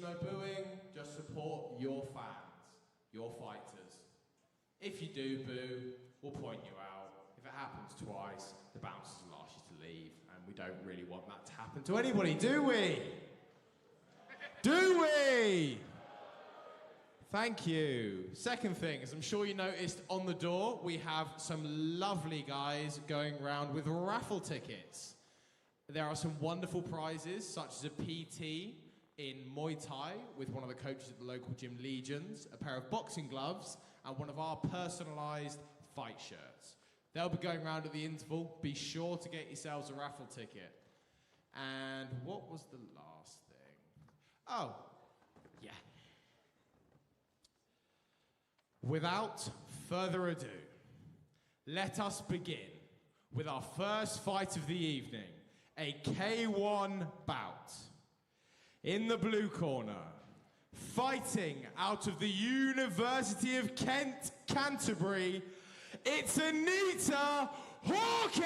no booing, just support your fans, your fighters. If you do boo, we'll point you out. If it happens twice, the bouncers will ask you to leave, and we don't really want that to happen to anybody, do we? Do we? Thank you. Second thing, as I'm sure you noticed on the door, we have some lovely guys going around with raffle tickets. There are some wonderful prizes, such as a PT in Muay Thai with one of the coaches at the local gym, Legions, a pair of boxing gloves, and one of our personalised fight shirts. They'll be going around at the interval. Be sure to get yourselves a raffle ticket. And what was the last thing? Oh, yeah. Without further ado, let us begin with our first fight of the evening, a K1 bout. In the blue corner, fighting out of the University of Kent, Canterbury, it's Anita Hawkins!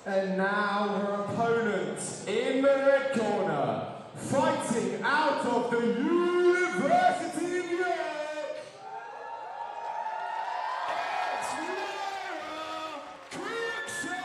And now her opponent in the red corner, fighting out of the University of York, it's Lara Cruikshank!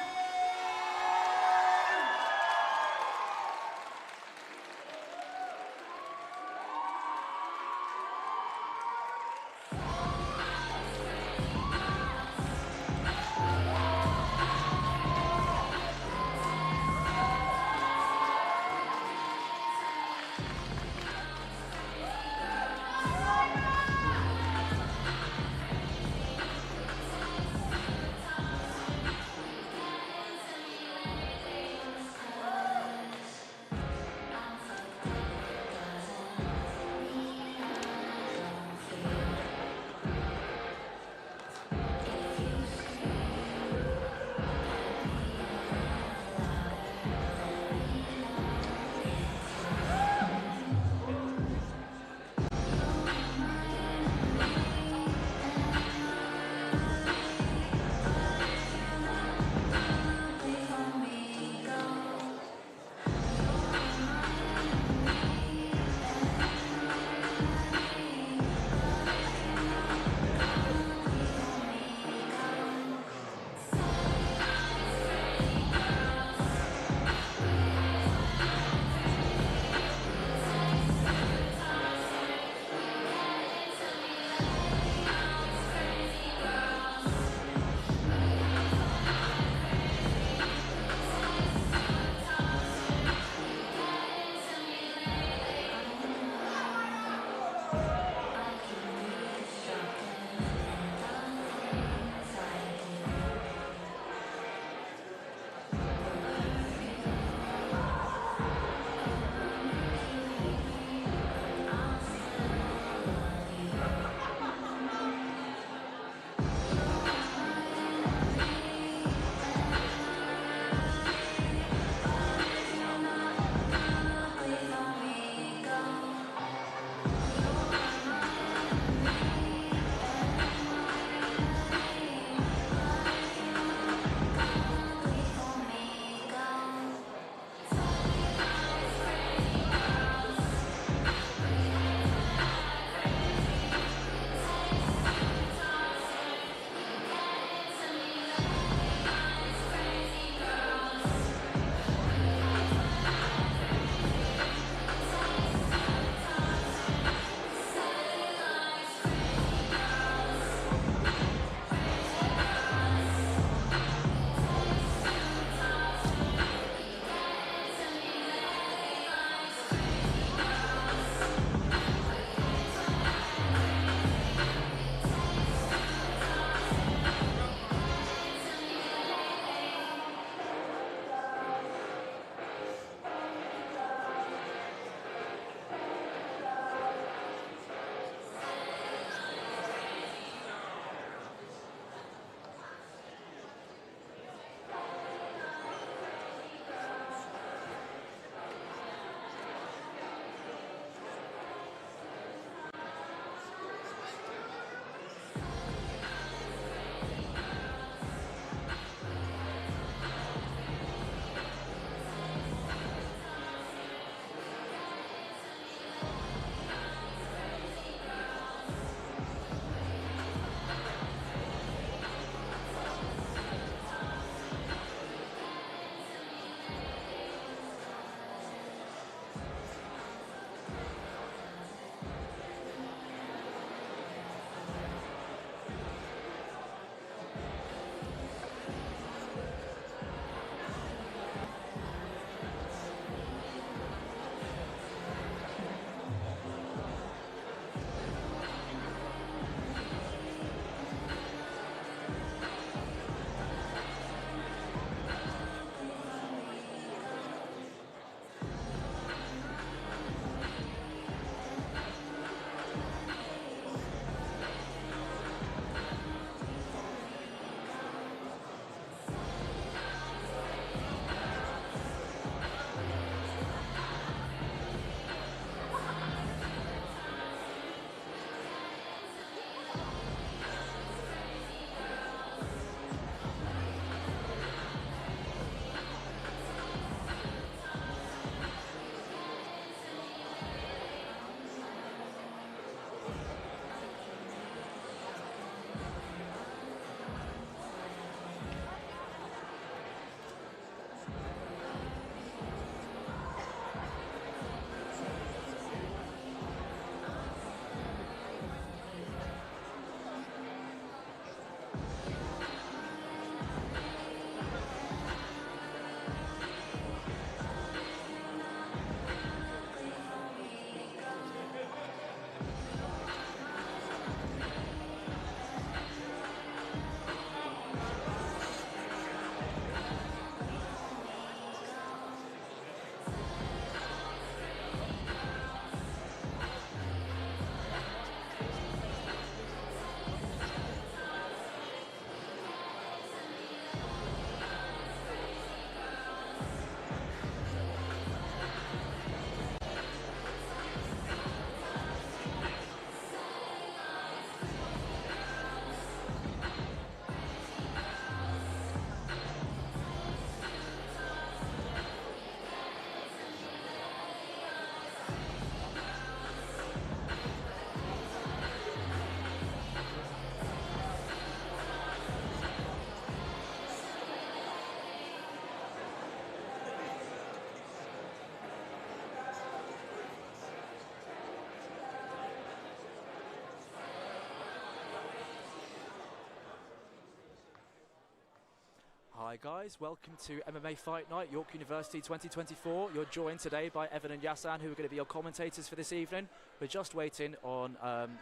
Hi guys, welcome to MMA Fight Night, York University 2024. You're joined today by Evan and Yasan, who are going to be your commentators for this evening. We're just waiting on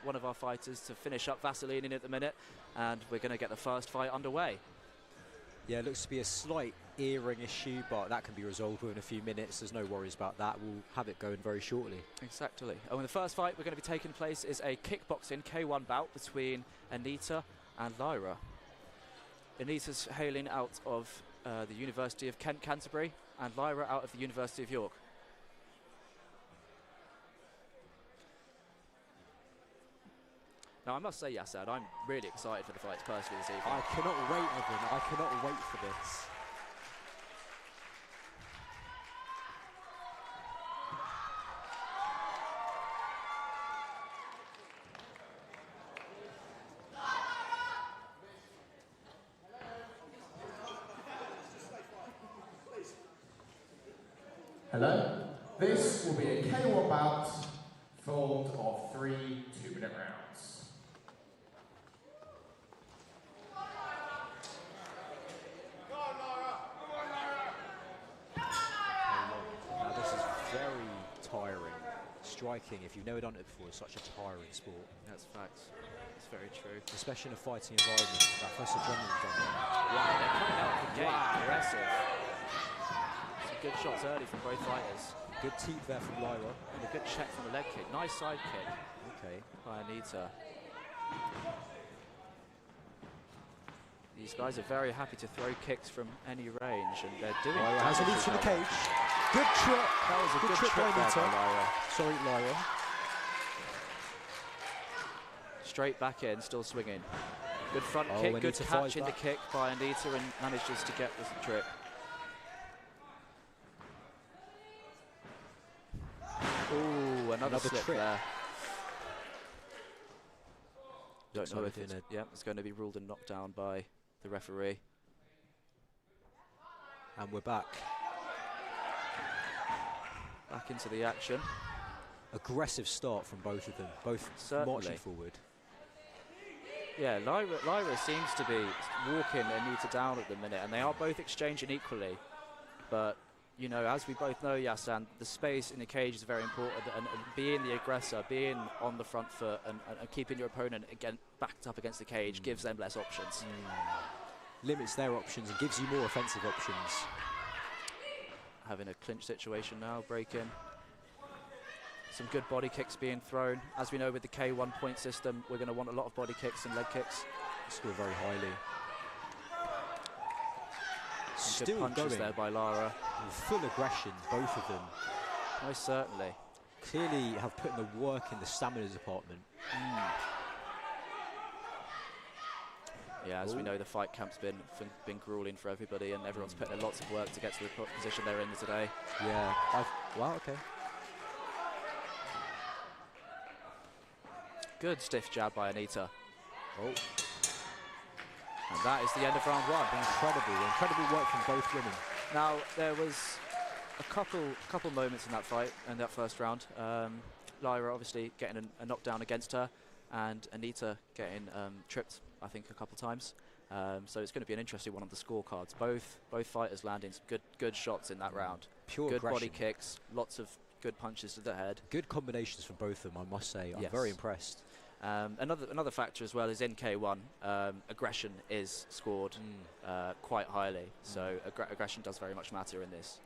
one of our fighters to finish up Vaseline in at the minute, and we're going to get the first fight underway. Yeah, it looks to be a slight earring issue, but that can be resolved within a few minutes. There's no worries about that. We'll have it going very shortly. Exactly. And the first fight we're going to be taking place is a kickboxing K1 bout between Anita and Lyra. Anita's hailing out of the University of Kent, Canterbury, and Lyra out of the University of York. Now, I must say, Yassad, I'm really excited for the fights personally this evening. I cannot wait, Evan. I cannot wait for this. Hello. This will be a K1 bout formed of 3 2-minute rounds. Now this is very tiring. Striking, if you've never done it before, is such a tiring sport. That's facts. It's very true. Especially in a fighting environment. That first adrenaline done. Wow, they're coming out of the gate. Aggressive. Some good shots early from both fighters. Good teeth there from Lyra. And a good check from the leg kick. Nice side kick. Okay. By Anita. These guys are very happy to throw kicks from any range, and they're doing it. Lyra has Anita in the cage. Good trip. That was a good trip by Anita. Lyra. Sorry, Lyra. Straight back in, still swinging. Good front kick, Anita good catch in the back. kick by Anita, and manages to get this trip. Ooh, another slip trip. there. Don't know Sorry, if it's going to be ruled a knockdown by the referee. And we're back. Back into the action. Aggressive start from both of them, both Certainly. marching forward. Yeah, Lyra seems to be walking Anita down at the minute, and they are both exchanging equally. But, you know, as we both know, Yasan, the space in the cage is very important, and being the aggressor, being on the front foot and keeping your opponent backed up against the cage gives them less options. Limits their options and gives you more offensive options. Having a clinch situation now, break-in. Some good body kicks being thrown. As we know with the K1 point system, we're going to want a lot of body kicks and leg kicks. Score very highly. Some Still good punches going. there by Lyra. With full aggression, both of them. Most certainly. Clearly have put in the work in the stamina department. Yeah, as we know, the fight camp's been grueling for everybody, and everyone's putting in lots of work to get to the position they're in today. Yeah. Wow, okay. Good stiff jab by Anita. Oh. And that is the end of round one. Incredible work from both women. Now, there was a couple moments in that fight, in that first round. Lyra obviously getting a knockdown against her, and Anita getting tripped, I think, a couple times. So it's going to be an interesting one on the scorecards. Both fighters landing some good shots in that round. Pure good aggression. body kicks, lots of good punches to the head. Good combinations from both of them, I must say. I'm Yes. very impressed. Another factor as well is in K1, aggression is scored quite highly. So aggression does very much matter in this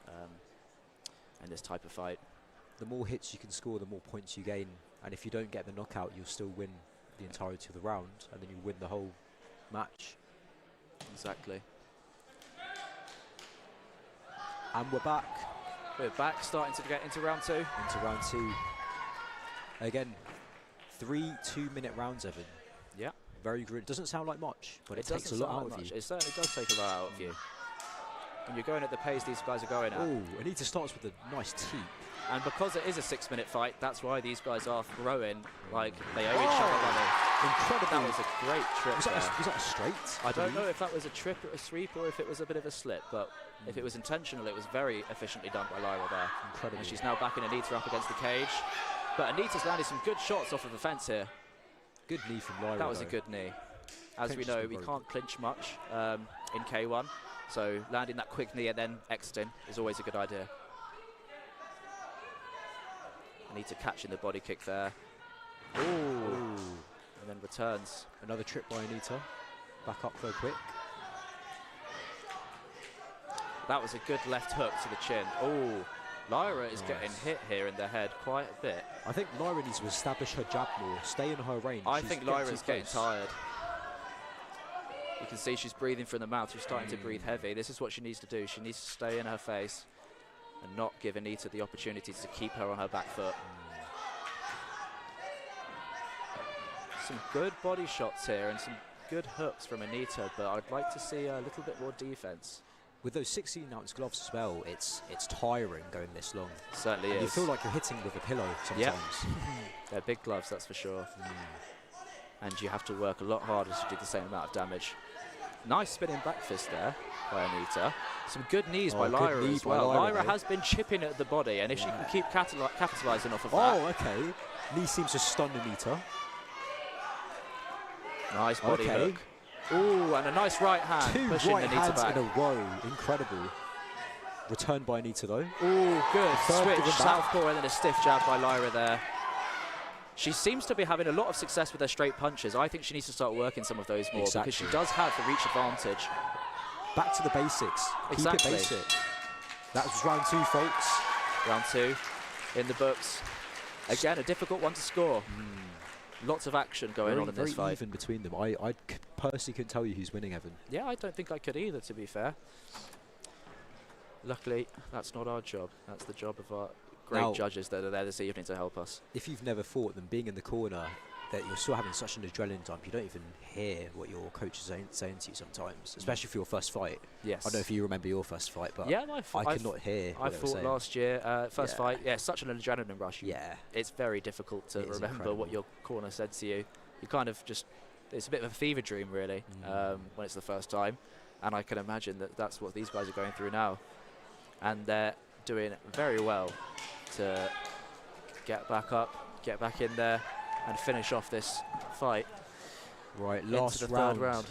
type of fight. The more hits you can score, the more points you gain. And if you don't get the knockout, you'll still win the entirety of the round, and then you win the whole match. Exactly. And we're back. We're back, starting to get into round two. Into round two. Again, 3 2-minute rounds, Evan. Yeah. Very good. Doesn't sound like much, but it takes a doesn't lot sound out like of much. you. It certainly does take a lot out of you. When you're going at the pace these guys are going at. Oh, Anita starts with a nice teep. And because it is a 6-minute fight, that's why these guys are throwing like they owe each other money. Incredible. That was a great trip Was there. that a straight? I don't know if that was a trip or a sweep or if it was a bit of a slip, but if it was intentional, it was very efficiently done by Lyra there. Incredible. And she's now backing Anita up against the cage. But Anita's landed some good shots off of the fence here. Good knee from Lyra. That was a though. good knee. As we Clinches know, them we both. can't clinch much in K1. So landing that quick knee and then exiting is always a good idea. Anita catching the body kick there. Ooh. And then returns. Another trip by Anita. Back up though quick. That was a good left hook to the chin. Oh, Lyra is getting hit here in the head quite a bit. I think Lyra needs to establish her jab more, stay in her range. I think Lyra's getting tired. You can see she's breathing from the mouth. She's starting to breathe heavy. This is what she needs to do. She needs to stay in her face and not give Anita the opportunity to keep her on her back foot. Some good body shots here and some good hooks from Anita, but I'd like to see a little bit more defense. With those 16-ounce gloves as well, it's tiring going this long. Certainly and is. You feel like you're hitting with a pillow sometimes. Yep. They're big gloves, that's for sure. And you have to work a lot harder to do the same amount of damage. Nice spinning back fist there by Anita. Some good knees by Lyra as well. Lyra has been chipping at the body, and if she can keep capitalising off of that. Oh, okay. Knee seems to stun Anita. Nice body hook. Ooh, and a nice right hand pushing right Anita hands back. in a row. Incredible. Returned by Anita though. Ooh, good. Switch, southpaw, and then a stiff jab by Lyra there. She seems to be having a lot of success with her straight punches. I think she needs to start working some of those more because she does have the reach advantage. Back to the basics. Exactly. Keep it basic. That was round 2, folks. Round 2 in the books. Again, a difficult one to score. Lots of action going on in this fight. Very even between them. I personally couldn't tell you who's winning, Evan. Yeah, I don't think I could either, to be fair. Luckily, that's not our job. That's the job of our great judges that are there this evening to help us. If you've never fought them, being in the corner, that you're still having such an adrenaline dump, you don't even hear what your coach is saying to you sometimes, especially for your first fight. Yes. I don't know if you remember your first fight, but yeah, I could not hear what I fought last year, first fight. Yeah, such an adrenaline rush. It's very difficult to remember what your corner said to you. You kind of just, it's a bit of a fever dream really when it's the first time. And I can imagine that that's what these guys are going through now. And they're doing very well to get back up, get back in there and finish off this fight. Right, last into the third round.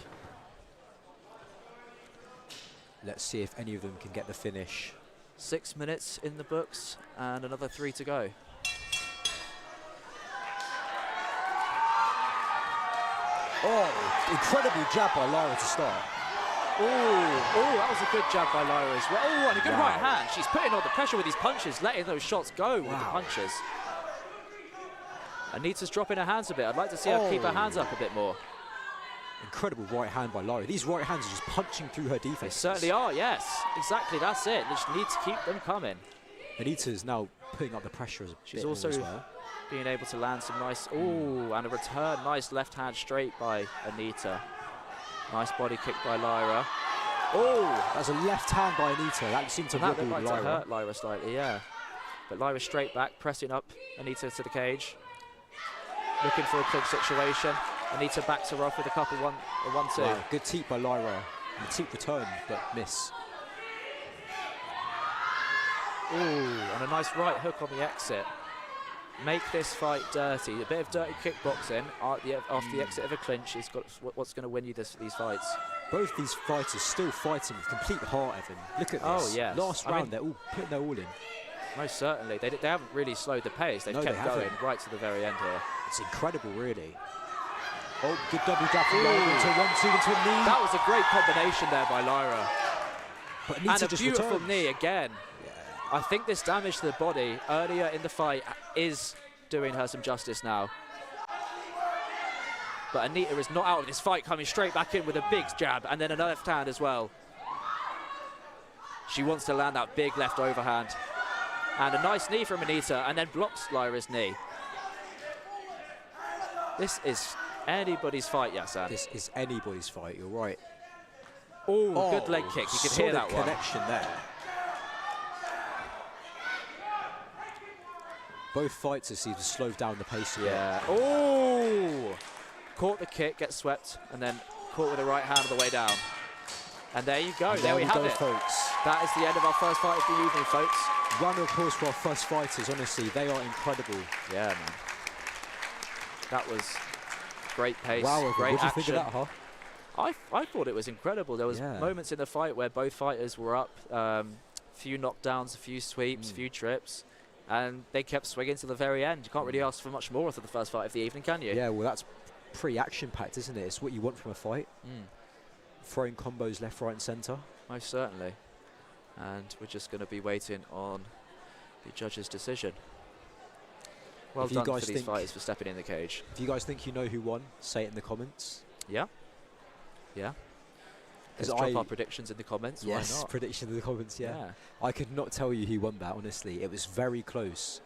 Let's see if any of them can get the finish. 6 minutes in the books and another 3 to go. Oh, incredible jab by Lyra to start. Oh, that was a good jab by Lyra as well. Oh, and a good right hand. She's putting on the pressure with these punches, letting those shots go with the punches. Anita's dropping her hands a bit. I'd like to see her keep her hands up a bit more. Incredible right hand by Lyra. These right hands are just punching through her defense. They certainly are, yes. Exactly, that's it. They just need to keep them coming. Anita's now putting up the pressure She's also being able to land some nice... Ooh, and a return. Nice left hand straight by Anita. Nice body kick by Lyra. Oh! That's a left hand by Anita. That seemed to wobble Lyra. To hurt Lyra slightly, yeah. But Lyra straight back, pressing up Anita to the cage. Looking for a clinch situation. Anita backs her off with a couple 1-2. Wow, good teep by Lyra. And the teep returned, but miss. Ooh, and a nice right hook on the exit. Make this fight dirty. A bit of dirty kickboxing after the exit of a clinch is what's going to win you these fights. Both these fighters still fighting with complete heart, Evan. Look at this. Oh, yes. Last round, they're all putting their all in. Most certainly. They haven't really slowed the pace. They've kept going right to the very end here. It's incredible, really. Oh, good double jab from Lyra into 1-2 into a knee. That was a great combination there by Lyra. But Anita and a just beautiful returns. knee again. Yeah. I think this damage to the body earlier in the fight is doing her some justice now. But Anita is not out of this fight, coming straight back in with a big jab and then a left hand as well. She wants to land that big left overhand. And a nice knee from Anita and then blocks Lyra's knee. This is anybody's fight, Yasan. This is anybody's fight, you're right. Oh, good leg kick. You could hear that one. Connection there. Both fighters seem to slow down the pace a bit. Yeah. Oh! Caught the kick, gets swept, and then caught with the right hand on the way down. And there you go. And there we have it, folks. That is the end of our first fight of the evening, folks. Round of applause for our first fighters. Honestly, they are incredible. Yeah, man. That was great pace, wow, great what do you action. think of that, huh? I thought it was incredible. There was Yeah. moments in the fight where both fighters were up, few knockdowns, a few sweeps, a few trips, and they kept swinging to the very end. You can't really ask for much more after the first fight of the evening, can you? Yeah, well, that's pretty action-packed, isn't it? It's what you want from a fight. Throwing combos left, right, and centre. Most certainly. And we're just going to be waiting on the judge's decision. Well done for these fighters for stepping in the cage. If you guys think you know who won, say it in the comments. Yeah. Yeah. Let's drop our predictions in the comments. Yes, why not? prediction in the comments, yeah. I could not tell you who won that, honestly. It was very close.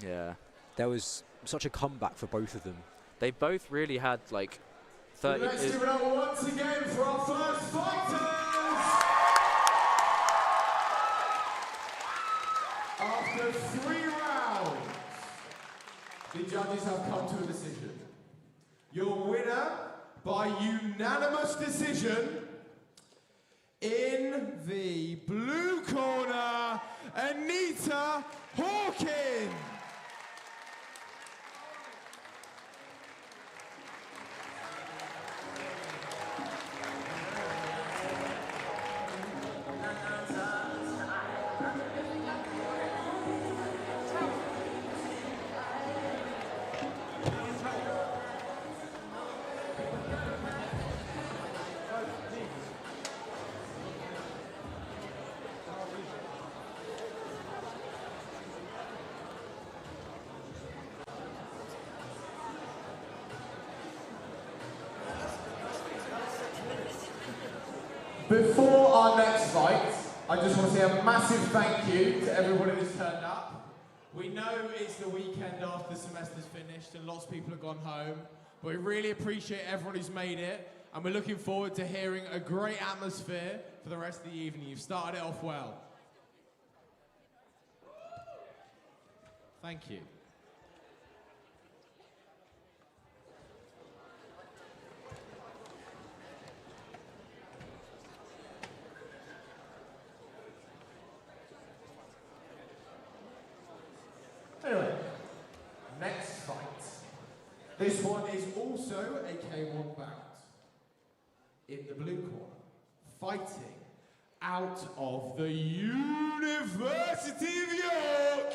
Yeah. There was such a comeback for both of them. They both really had like 30... Let's give it up once again for our first fighters! After 3 rounds, the judges have come to a decision. Your winner, by unanimous decision, in the blue corner, Anita Hawkins. Before our next fight, I just want to say a massive thank you to everybody that's turned up. We know it's the weekend after the semester's finished and lots of people have gone home, but we really appreciate everyone who's made it, and we're looking forward to hearing a great atmosphere for the rest of the evening. You've started it off well. Thank you. Anyway, next fight. This one is also a K1 bout. In the blue corner, fighting out of the University of York,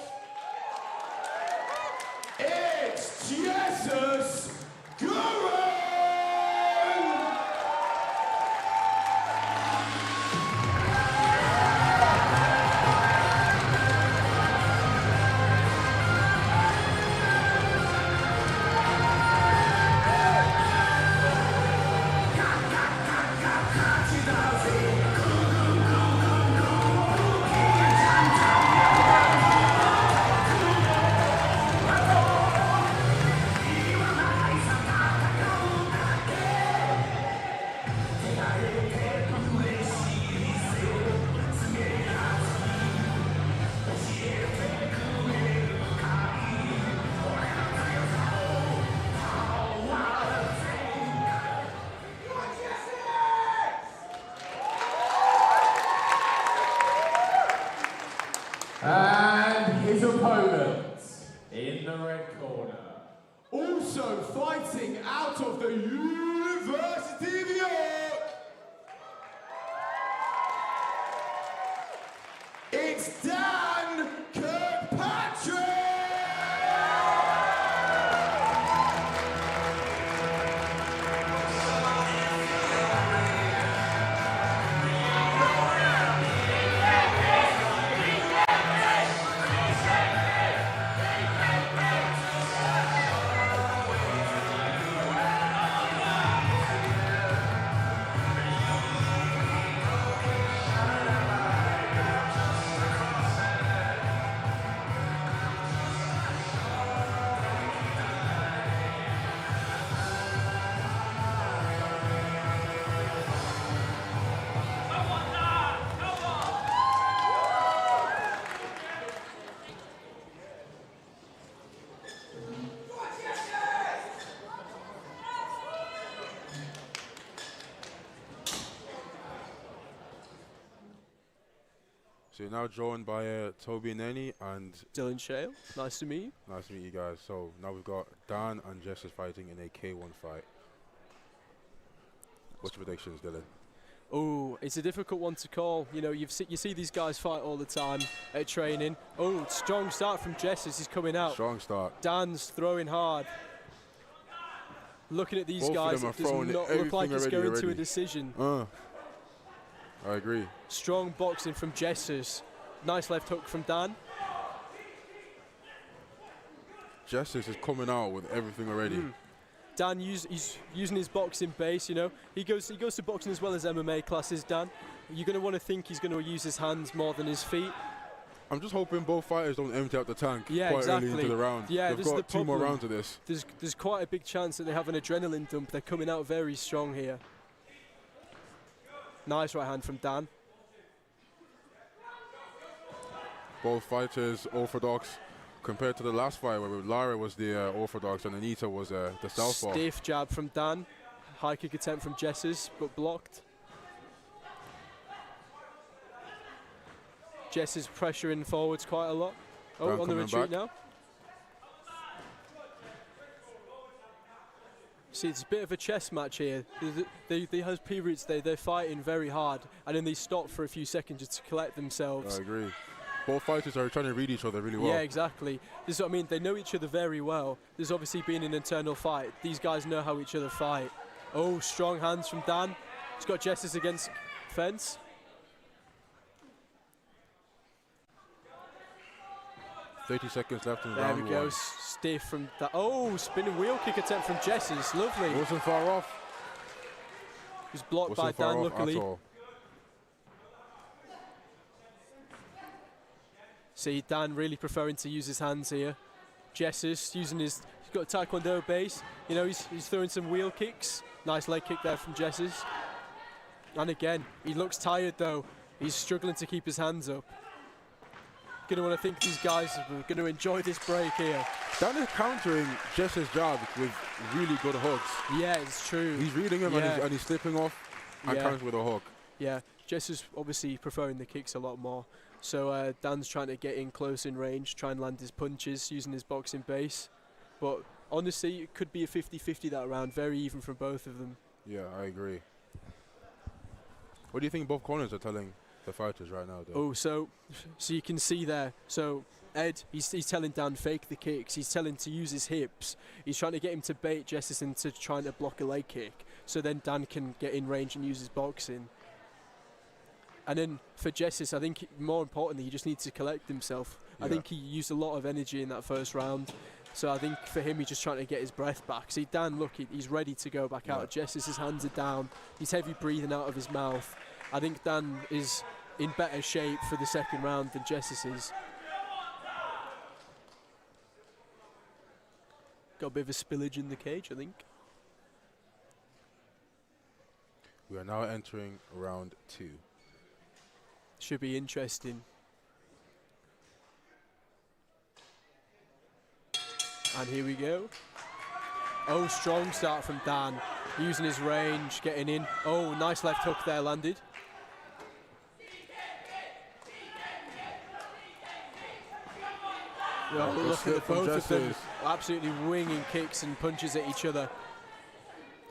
it's Jesus Guru! And his opponent in the red corner, also fighting out of the University of York, it's Dan Kirkpatrick! So you're now joined by Toby Nenny and Dylan Shale. Nice to meet you. nice to meet you guys. So now we've got Dan and Jess is fighting in a K1 fight. What's your predictions, Dylan? Oh, it's a difficult one to call. You know, you see these guys fight all the time at training. Oh, strong start from Jessis. He's coming out. Strong start. Dan's throwing hard. Looking at these Both guys, of them it are does throwing not look like it's everything going to a already. decision. I agree. Strong boxing from Jessis. Nice left hook from Dan. Jessis is coming out with everything already. Dan he's using his boxing base, you know. He goes to boxing as well as MMA classes, Dan. You're going to want to think he's going to use his hands more than his feet. I'm just hoping both fighters don't empty out the tank Yeah, quite exactly. early into the round. Yeah, They've this is got the 2 more problem. rounds of this. There's quite a big chance that they have an adrenaline dump. They're coming out very strong here. Nice right hand from Dan. Both fighters orthodox compared to the last fight where Lara was the orthodox and Anita was the southpaw. Stiff jab from Dan. High kick attempt from Jessis, but blocked. Jessis pressuring forwards quite a lot. Oh, Dan on the coming retreat back. now. See, it's a bit of a chess match here. They have periods they're fighting very hard, and then they stop for a few seconds just to collect themselves. I agree. Both fighters are trying to read each other really well. Yeah, exactly. This is what I mean. They know each other very well. There's obviously been an internal fight. These guys know how each other fight. Oh, strong hands from Dan. He's got Jessis against fence. .30 seconds left in There round we go. one. Stiff from that. Oh, spinning wheel kick attempt from Jessis. Lovely. Wasn't far off. He was blocked by Wasn't far Dan, off luckily. at all. See, Dan really preferring to use his hands here. Jessis using he's got a Taekwondo base. You know, he's throwing some wheel kicks. Nice leg kick there from Jessis. And again, he looks tired though. He's struggling to keep his hands up. Gonna want to think these guys are going to enjoy this break here. Dan is countering Jessis' jabs with really good hooks. Yeah, it's true. He's reading him Yeah. and he's slipping off and Yeah. counters with a hook. Yeah, Jessis obviously preferring the kicks a lot more. So Dan's trying to get in close in range, try and land his punches using his boxing base. But honestly, it could be a 50-50 that round, very even from both of them. Yeah, I agree. What do you think both corners are telling the fighters right now, though? Oh, so you can see there. So Ed, he's telling Dan fake the kicks. He's telling to use his hips. He's trying to get him to bait Jessis into trying to block a leg kick. So then Dan can get in range and use his boxing. And then for Jessis, I think more importantly, he just needs to collect himself. I Yeah. think he used a lot of energy in that first round. So I think for him, he's just trying to get his breath back. See, Dan, look, he's ready to go back out. Jessis' hands are down. He's heavy breathing out of his mouth. I think Dan is in better shape for the second round than Jessis is. Got a bit of a spillage in the cage, I think. We are now entering round 2. Should be interesting. And here we go. Oh, strong start from Dan. Using his range, getting in. Oh, nice left hook there landed. Well, Good look at slip the from both of them Jessis. absolutely winging kicks and punches at each other.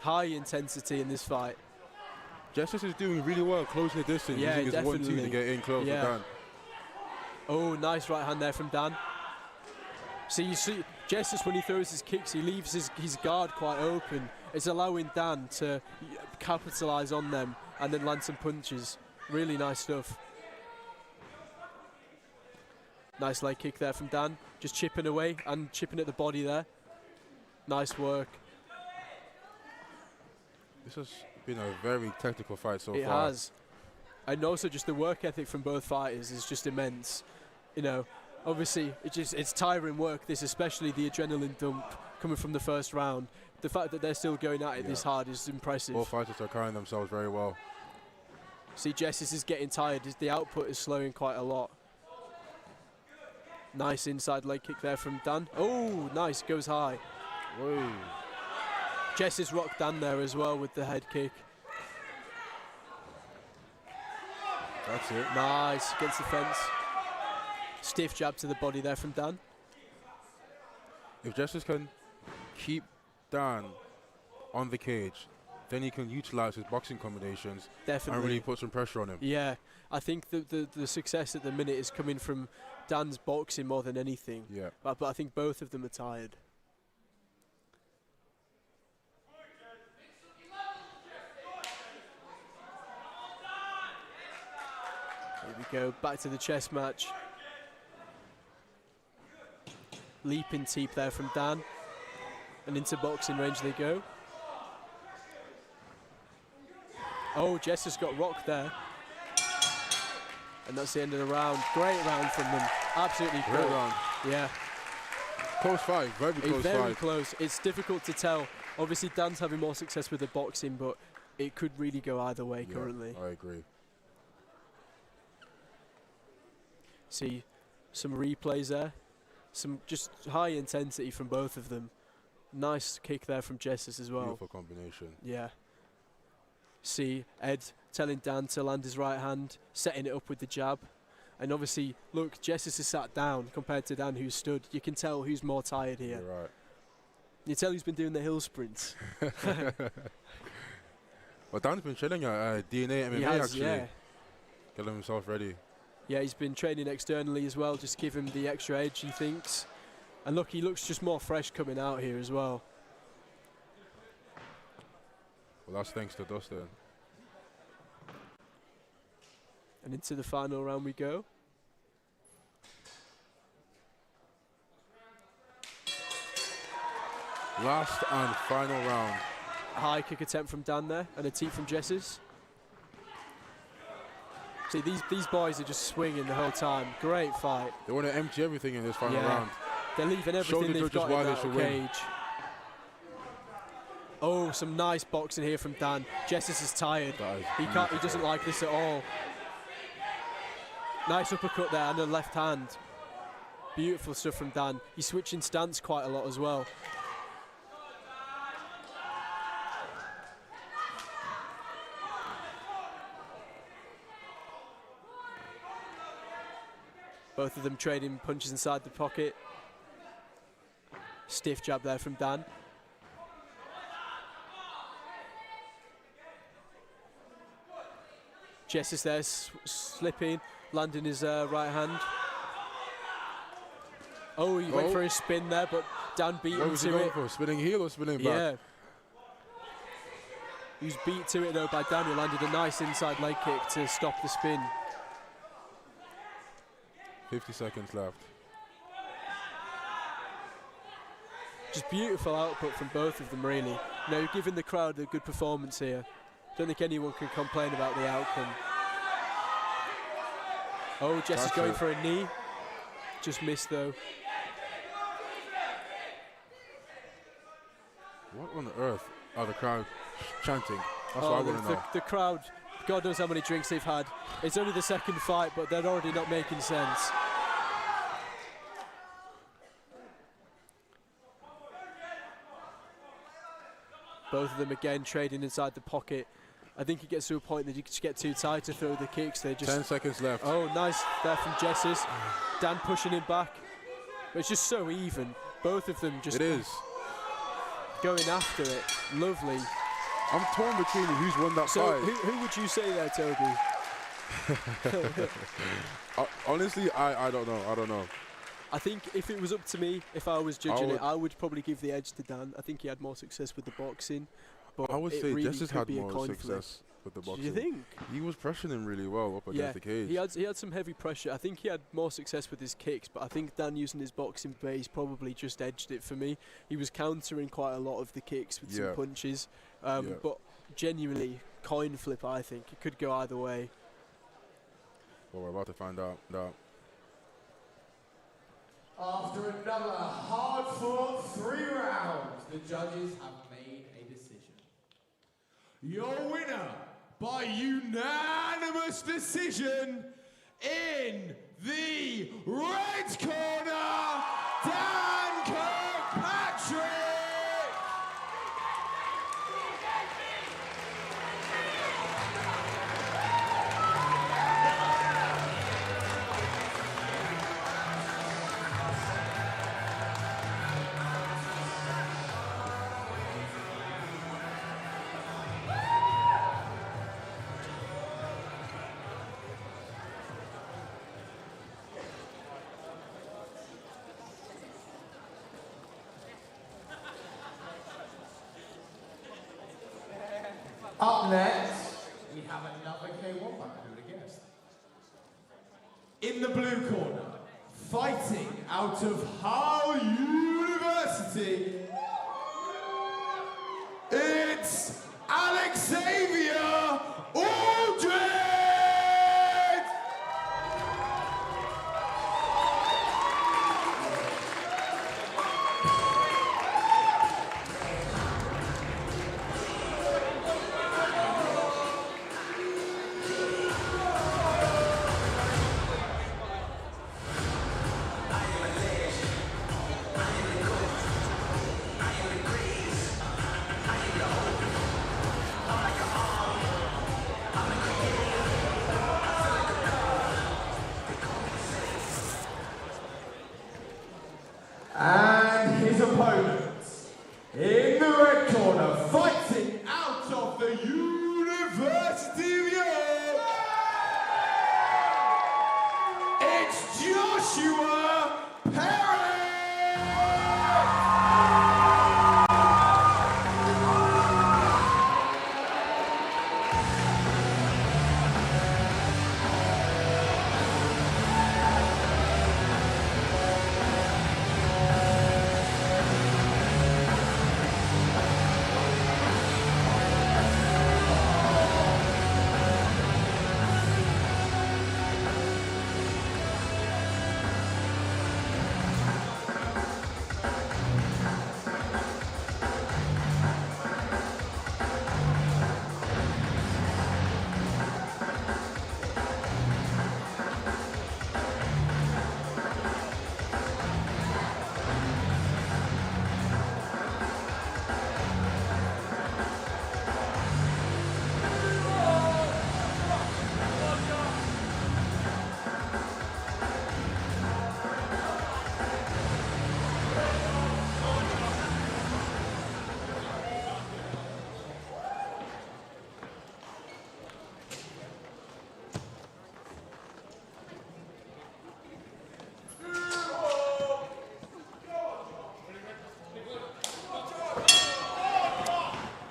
High intensity in this fight. Jessis is doing really well closing the distance, Yeah, using his 1-2 to definitely. get in close Yeah. with Dan. Oh, nice right hand there from Dan. So you see, Jessis, when he throws his kicks, he leaves his guard quite open. It's allowing Dan to capitalise on them and then land some punches. Really nice stuff. Nice leg kick there from Dan. Just chipping away and chipping at the body there. Nice work. This has been a very technical fight so It far. has. And also just the work ethic from both fighters is just immense. You know, obviously it's tiring work, this, especially the adrenaline dump coming from the first round. The fact that they're still going at it this hard is impressive. Both fighters are carrying themselves very well. See, Jessis is getting tired. The output is slowing quite a lot. Nice inside leg kick there from Dan. Oh, nice, goes high. Whoa. Jessis rocked Dan there as well with the head kick. That's it. Nice, against the fence. Stiff jab to the body there from Dan. If Jessis can keep Dan on the cage then he can utilize his boxing combinations Definitely. and really put some pressure on him. Yeah, I think the success at the minute is coming from Dan's boxing more than anything. Yeah. But I think both of them are tired. Here we go, back to the chess match. Leaping teep there from Dan. And into boxing range they go. Oh, Jess has got rocked there. And that's the end of the round. Great round from them. Absolutely Great great. round. Yeah. Close fight, very close Very fight. close. It's difficult to tell. Obviously, Dan's having more success with the boxing, but it could really go either way Yeah, currently. I agree. See some replays there. Some just high intensity from both of them. Nice kick there from Jessis as well. Beautiful combination. Yeah. See Ed telling Dan to land his right hand, setting it up with the jab. And obviously, look, Jessis is sat down compared to Dan who's stood. You can tell who's more tired here. You're right. You tell who's been doing the hill sprints. Well, Dan's been training at DNA MMA He has, actually. yeah. Getting himself ready. Yeah, he's been training externally as well, just give him the extra edge, he thinks. And look, he looks just more fresh coming out here as well. Well, that's thanks to Dustin. And into the final round we go. Last and final round. A high kick attempt from Dan there, and a tee from Jessis. See, these boys are just swinging the whole time. Great fight. They want to empty everything in this final Yeah. round. They're leaving Show everything the they've judges got why in they that should win. cage. Oh, some nice boxing here from Dan. Jessis is tired. That is He doesn't beautiful. like this at all. Nice uppercut there and a left hand. Beautiful stuff from Dan. He's switching stance quite a lot as well. Both of them trading punches inside the pocket. Stiff jab there from Dan. Jess is there slipping, landing his right hand. Oh, he went for a spin there, but Dan beat What him was he to going it. for? Spinning heel or spinning back? Yeah. He was beat to it though by Dan, who landed a nice inside leg kick to stop the spin. 50 seconds left. Just beautiful output from both of them, really. You know, giving the crowd a good performance here. Don't think anyone can complain about the outcome. Oh, Jess is That's going it. for a knee. Just missed though. What on earth are the crowd chanting? That's what I want to know. The crowd, God knows how many drinks they've had. It's only the second fight, but they're already not making sense. Both of them again trading inside the pocket. I think it gets to a point that you just get too tired to throw the kicks. They just 10 seconds left. Oh, nice there from Jessis. Dan pushing him back. But it's just so even. Both of them just It is. going after it. Lovely. I'm torn between who's won that So fight. who would you say there, Toby? Honestly, I don't know. I don't know. I think if it was up to me, if I was judging would- it, I would probably give the edge to Dan. I think he had more success with the boxing. But I would it say really Justice could had be a more coin flip. success with the Do boxing. you think? He was pressuring him really well up Yeah, against the cage. he had some heavy pressure. I think he had more success with his kicks, but I think Dan using his boxing base probably just edged it for me. He was countering quite a lot of the kicks with some Yeah. punches, Yeah. but genuinely coin flip. I think it could go either way. Well, we're about to find out. No. After another hard-fought 3 rounds, the judges have made a decision. Your winner by unanimous decision in the red corner, Dan Kirkpatrick! Up next, we have another K1 back. Who would have guessed? In the blue corner, fighting out of Hull University, it's Alexavier Aldred! And his opponents, in the red corner, fighting out of the University of York, it's Joshua Perry!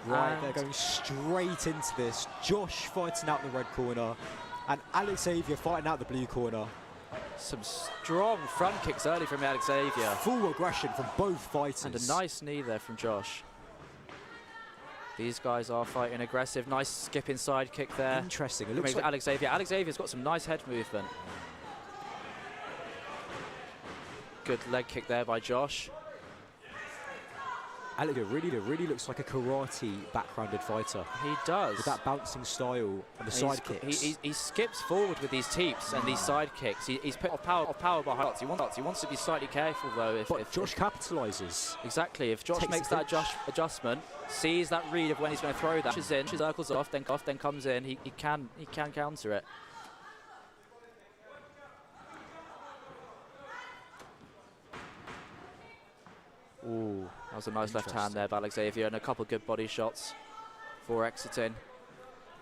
Right, they're going straight into this. Josh fighting out the red corner and Alexavier fighting out the blue corner. Some strong front kicks early from Alexavier. Full aggression from both fighters. And a nice knee there from Josh. These guys are fighting aggressive. Nice skipping side kick there. Interesting. It looks like Alexavier. Alexavier's got some nice head movement. Good leg kick there by Josh. Alexavier really looks like a karate backgrounded fighter. He does. With that bouncing style and the side kicks. He skips forward with these teeps and these side kicks. He's put off power behind. He wants to be slightly careful though. If Josh capitalises. Exactly. If Josh makes that adjustment, sees that read of when he's going to throw that, pushes in, circles off, then comes in. He can counter it. Ooh, that was a nice left hand there by Alexavier and a couple of good body shots for exiting.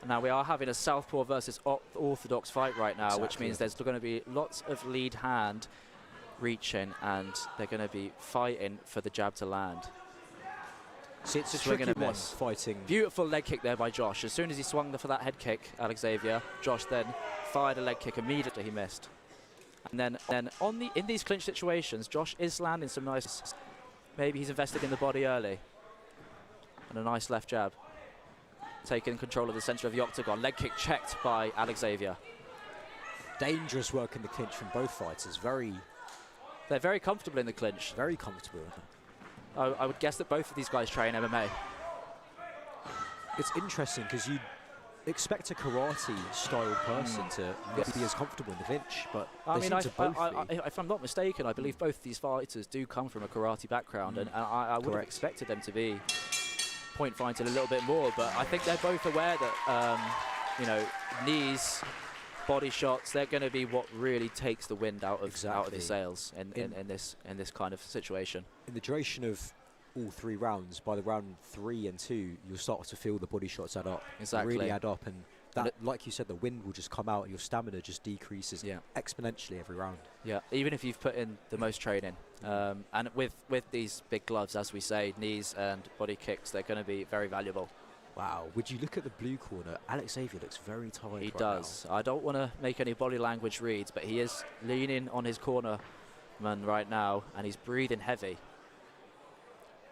And now we are having a southpaw versus orthodox fight right now, which means there's going to be lots of lead hand reaching and they're going to be fighting for the jab to land. See, it's a tricky one fighting. Beautiful leg kick there by Josh. As soon as he swung for that head kick, Alexavier, Josh then fired a leg kick immediately. He missed. And then in these clinch situations, Josh is landing some nice. Maybe he's invested in the body early. And a nice left jab. Taking control of the centre of the octagon. Leg kick checked by Alexavier. Dangerous work in the clinch from both fighters. They're very comfortable in the clinch. Very comfortable. I would guess that both of these guys train MMA. It's interesting because you expect a karate-style person to be as comfortable in the clinch, but I mean, if I'm not mistaken, I believe both these fighters do come from a karate background, and I would have expected them to be point fighting a little bit more. But I think they're both aware that knees, body shots, they're going to be what really takes the wind out of the sails in this kind of situation. In the duration of all 3 rounds, by the round 3 and 2, you'll start to feel the body shots add up. Exactly. Really add up, and that, like you said, the wind will just come out and your stamina just decreases exponentially every round. Yeah, even if you've put in the most training. And with these big gloves, as we say, knees and body kicks, they're going to be very valuable. Wow, would you look at the blue corner? Alex Xavier looks very tired. He right does. I don't want to make any body language reads, but he is leaning on his corner man right now, and he's breathing heavy.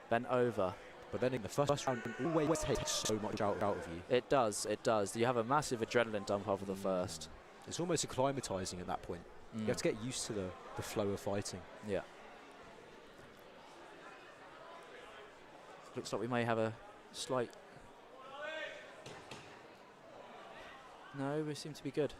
Bent over. But then in the first round, it always takes so much out of you. It does, it does. You have a massive adrenaline dump after the first. It's almost acclimatizing at that point. You have to get used to the flow of fighting. Yeah. Looks like we may have a slight... No, we seem to be good.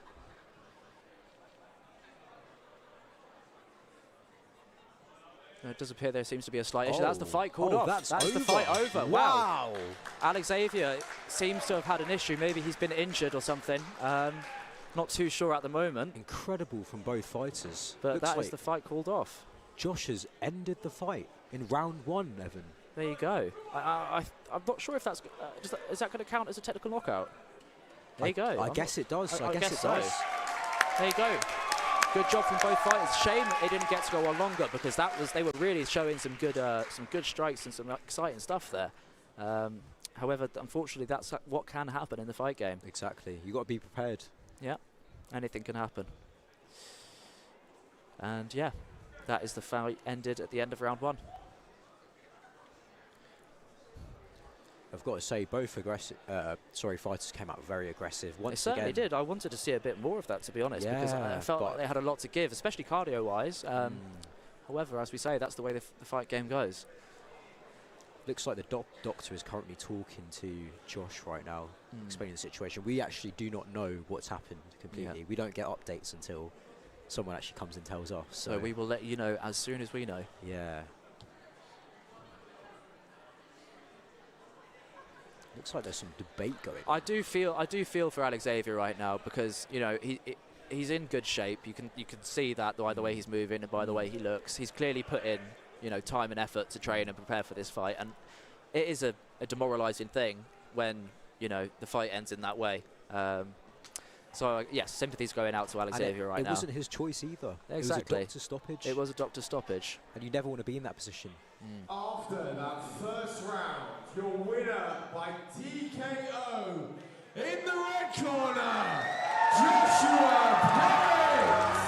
No, it does appear there seems to be a slight issue. That's the fight called off. That's the fight over. Wow. Alex Xavier seems to have had an issue. Maybe he's been injured or something. Not too sure at the moment. Incredible from both fighters. But Looks that like is the fight called off. Josh has ended the fight in round 1, Evan. There you go. I'm not sure if that's... is that going to count as a technical knockout? There you go. I guess it does. I guess it so. does. There you go. Good job from both fighters. Shame it didn't get to go on longer, because they were really showing some good strikes and some exciting stuff there. However, unfortunately, that's what can happen in the fight game. Exactly. You got to be prepared. Yeah, anything can happen. And yeah, that is the fight ended at the end of round 1. I've got to say, both fighters came out very aggressive. They certainly did. I wanted to see a bit more of that, to be honest, because I felt like they had a lot to give, especially cardio-wise. However, as we say, that's the way the fight game goes. Looks like the doctor is currently talking to Josh right now, explaining the situation. We actually do not know what's happened completely. Yeah. We don't get updates until someone actually comes and tells us. So we will let you know as soon as we know. Yeah. Looks like there's some debate going on. I do feel for Alex Xavier right now, because he's in good shape. You can see that by the way he's moving and by the way he looks. He's clearly put in time and effort to train and prepare for this fight, and it is a demoralising thing when the fight ends in that way. So yes, sympathy's going out to Alex Xavier right now. It wasn't his choice either. Exactly. It was a doctor stoppage. It was a doctor stoppage. And you never want to be in that position. After that first round, your winner by TKO in the red corner, Joshua Parris.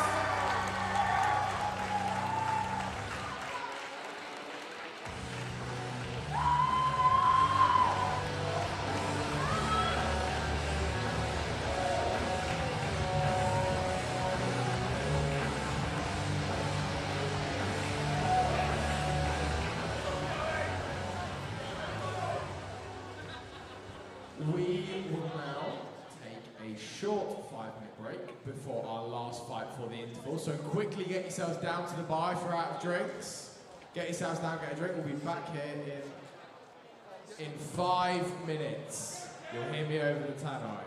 We will now take a short 5-minute break before our last fight for the interval. So quickly get yourselves down to the bar for out drinks. Get yourselves down, get a drink. We'll be back here in 5 minutes. You'll hear me over the tannoy.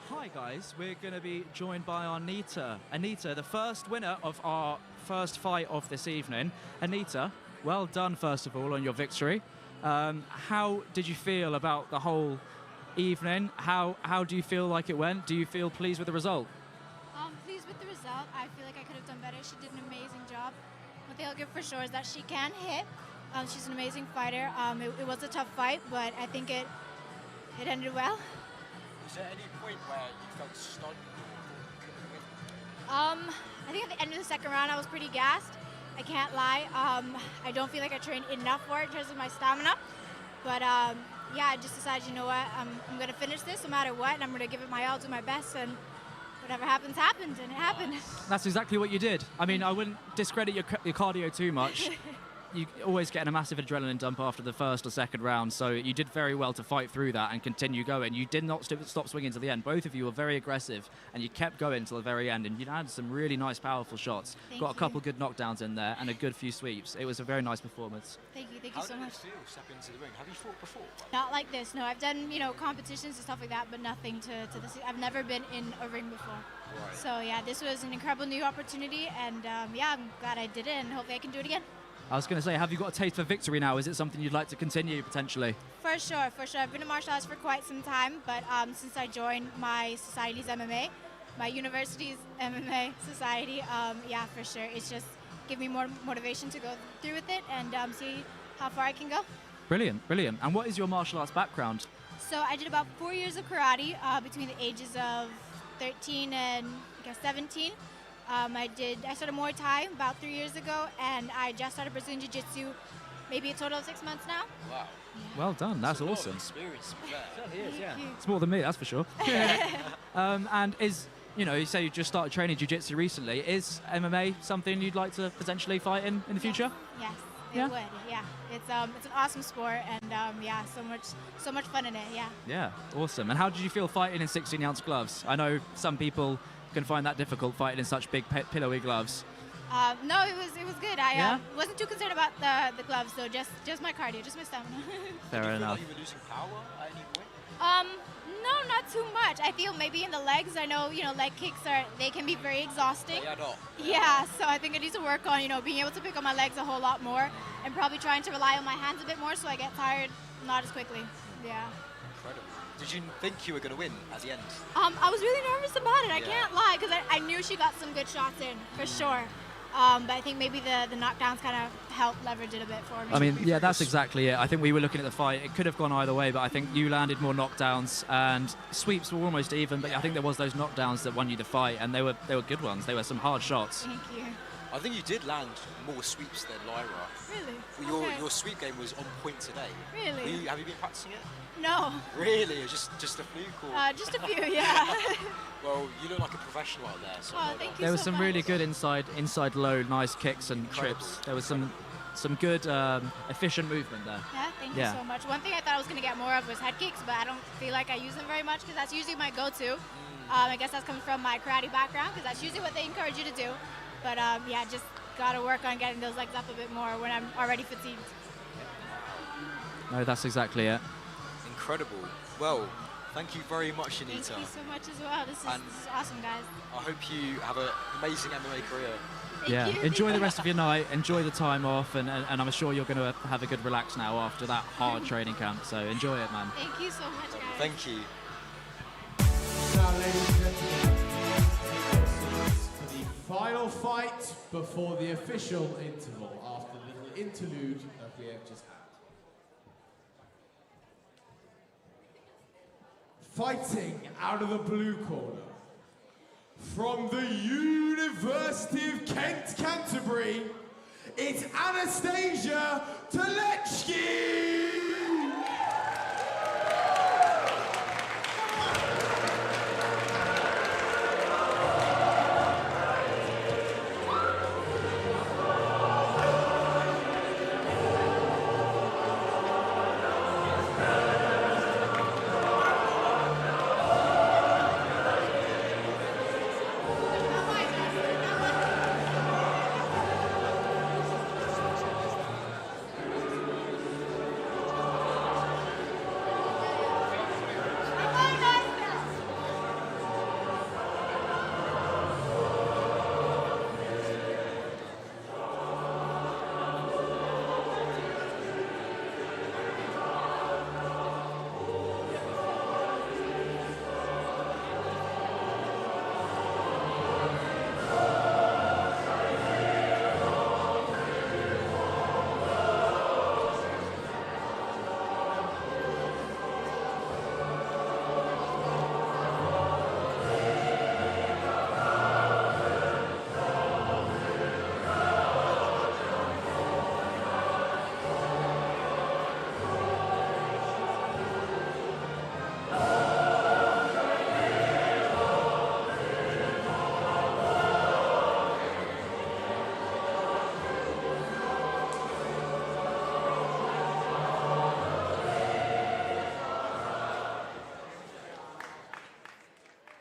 Hi guys, we're going to be joined by Anita. Anita, the first winner of our first fight of this evening. Anita, well done first of all on your victory. How did you feel about the whole evening? How do you feel like it went? Do you feel pleased with the result? Pleased with the result. I feel like I could have done better. She did an amazing job. One thing I'll give for sure is that she can hit. She's an amazing fighter. It was a tough fight, but I think it ended well. Was there any point where you felt stunned? I think at the end of the second round, I was pretty gassed. I can't lie. I don't feel like I trained enough for it in terms of my stamina. But yeah, I just decided, you know what, I'm going to finish this no matter what, and I'm going to give it my all, do my best, and whatever happens, happens, and it happened. That's exactly what you did. I mean, I wouldn't discredit your cardio too much. You always get a massive adrenaline dump after the first or second round, so you did very well to fight through that and continue going. You did not stop swinging to the end. Both of you were very aggressive, and you kept going till the very end, and you had some really nice, powerful shots. Got a couple good knockdowns in there and a good few sweeps. It was a very nice performance. Thank you so much. How did it feel stepping into the ring? Have you fought before? Not like this, no. I've done, competitions and stuff like that, but nothing to this. I've never been in a ring before. Right. So yeah, this was an incredible new opportunity, and yeah, I'm glad I did it, and hopefully I can do it again. I was going to say, have you got a taste for victory now? Is it something you'd like to continue potentially? For sure. I've been in martial arts for quite some time, but since I joined my society's MMA, my university's MMA society, yeah, for sure. It's just give me more motivation to go through with it and see how far I can go. Brilliant, brilliant. And what is your martial arts background? So I did about 4 years of karate between the ages of 13 and I guess 17. I started Muay Thai about 3 years ago, and I just started Brazilian Jiu-Jitsu maybe a total of 6 months now. Wow. Well done, that's a lot of awesome. experience to be fair. Thank you. It's more than me, that's for sure. And you say you just started training jiu-jitsu recently. Is MMA something you'd like to potentially fight in the future? Yes, it Yeah? would. Yeah, it's an awesome sport, and yeah, so much fun in it. Yeah. Yeah, awesome. And how did you feel fighting in 16-ounce gloves? I know some people can find that difficult fighting in such big pillowy gloves. No, it was good. I Yeah? wasn't too concerned about the gloves, though. Just my cardio, just my stamina. Fair Did you feel enough. like you were losing power at any point? No, not too much. I feel maybe in the legs. I know, leg kicks they can be very exhausting. They add up. Yeah, so I think I need to work on, being able to pick up my legs a whole lot more, and probably trying to rely on my hands a bit more so I get tired not as quickly. Yeah. Incredible. Did you think you were going to win at the end? I was really nervous about it. I Yeah. can't lie, because I knew she got some good shots in, for sure. But I think maybe the knockdowns kind of helped leverage it a bit for me. I mean, yeah, that's exactly it. I think we were looking at the fight. It could have gone either way, but I think you landed more knockdowns, and sweeps were almost even. But I think there was those knockdowns that won you the fight, and they were good ones. They were some hard shots. Thank you. I think you did land more sweeps than Lyra. Really? Well, Okay. your sweep game was on point today. Really? Have you been practicing it? No. Really? It was just a fluke? Or? Just a few, yeah. Well, you look like a professional out there. So Oh, well thank done. you. There was so some much. really good inside low, nice kicks and Incredible. trips. There was some good efficient movement there. Yeah, thank Yeah. you so much. One thing I thought I was going to get more of was head kicks, but I don't feel like I use them very much because that's usually my go-to. I guess that's coming from my karate background because that's usually what they encourage you to do. But yeah, just got to work on getting those legs up a bit more when I'm already fatigued. No, that's exactly it. Incredible. Well, thank you very much, Anita. Thank you so much as well. This And- is awesome, guys. I hope you have an amazing MMA career. Thank Yeah, you. enjoy the rest of your night, enjoy the time off, and I'm sure you're going to have a good relax now after that hard training camp. So enjoy it, man. Thank you so much, guys. Thank you. Now, ladies and gentlemen, for the final fight before the official interval, after the little interlude that we have just had. Fighting out of the blue corner, from the University of Kent, Canterbury, it's Anastasia Telechki!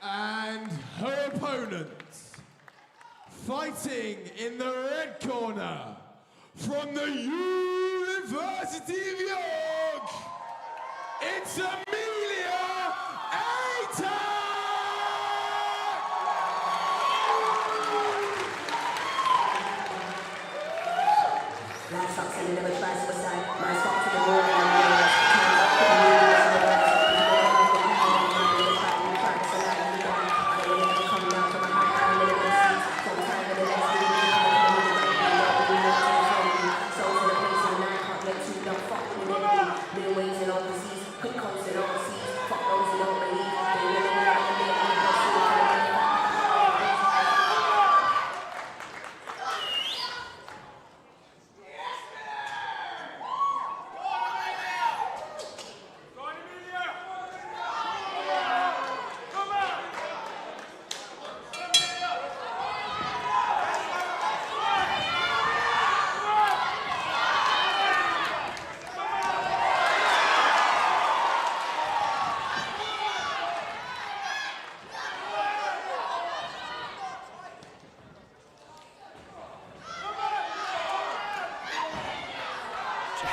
And her opponent, fighting in the red corner, from the University of York, it's Amelia Ayton! Last socks and never try suicide. My socks to the moon and I'm yours. Hands up to the moon. I will never come down from a high high limits. From time to the next, we need to so to the place and I can't get too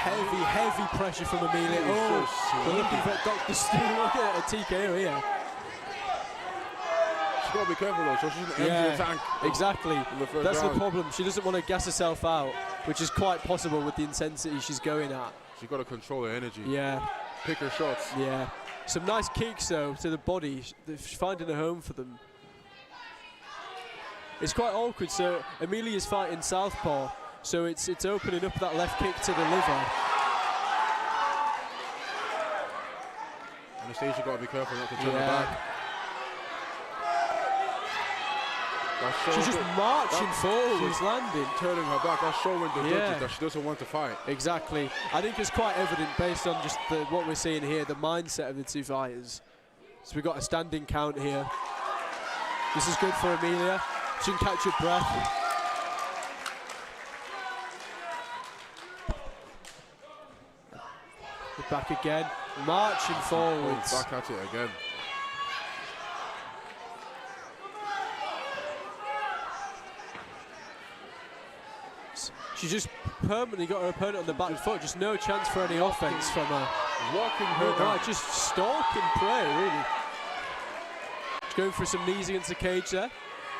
heavy pressure from Amelia. Oh, we're looking for Dr. Stu. Look at a TKO here. She's got to be careful though, so she's an empty tank. Exactly. That's round. the problem. She doesn't want to gas herself out, which is quite possible with the intensity she's going at. She's got to control her energy. Yeah. Pick her shots. Yeah. Some nice kicks though to the body. She's finding a home for them. It's quite awkward. So Amelia's fighting southpaw, so it's opening up that left kick to the liver. Anastasia got to be careful not to turn her back. She's just marching forwards, landing. Turning her back, that's showing the judges that she doesn't want to fight. Exactly. I think it's quite evident based on just what we're seeing here, the mindset of the two fighters. So we've got a standing count here. This is good for Amelia. She can catch her breath. Back again, marching forwards. Back at it again. She just permanently got her opponent on the back foot. Just no chance for any offense from her. Walking her down. Just stalking prey, really. She's going for some knees against the cage there.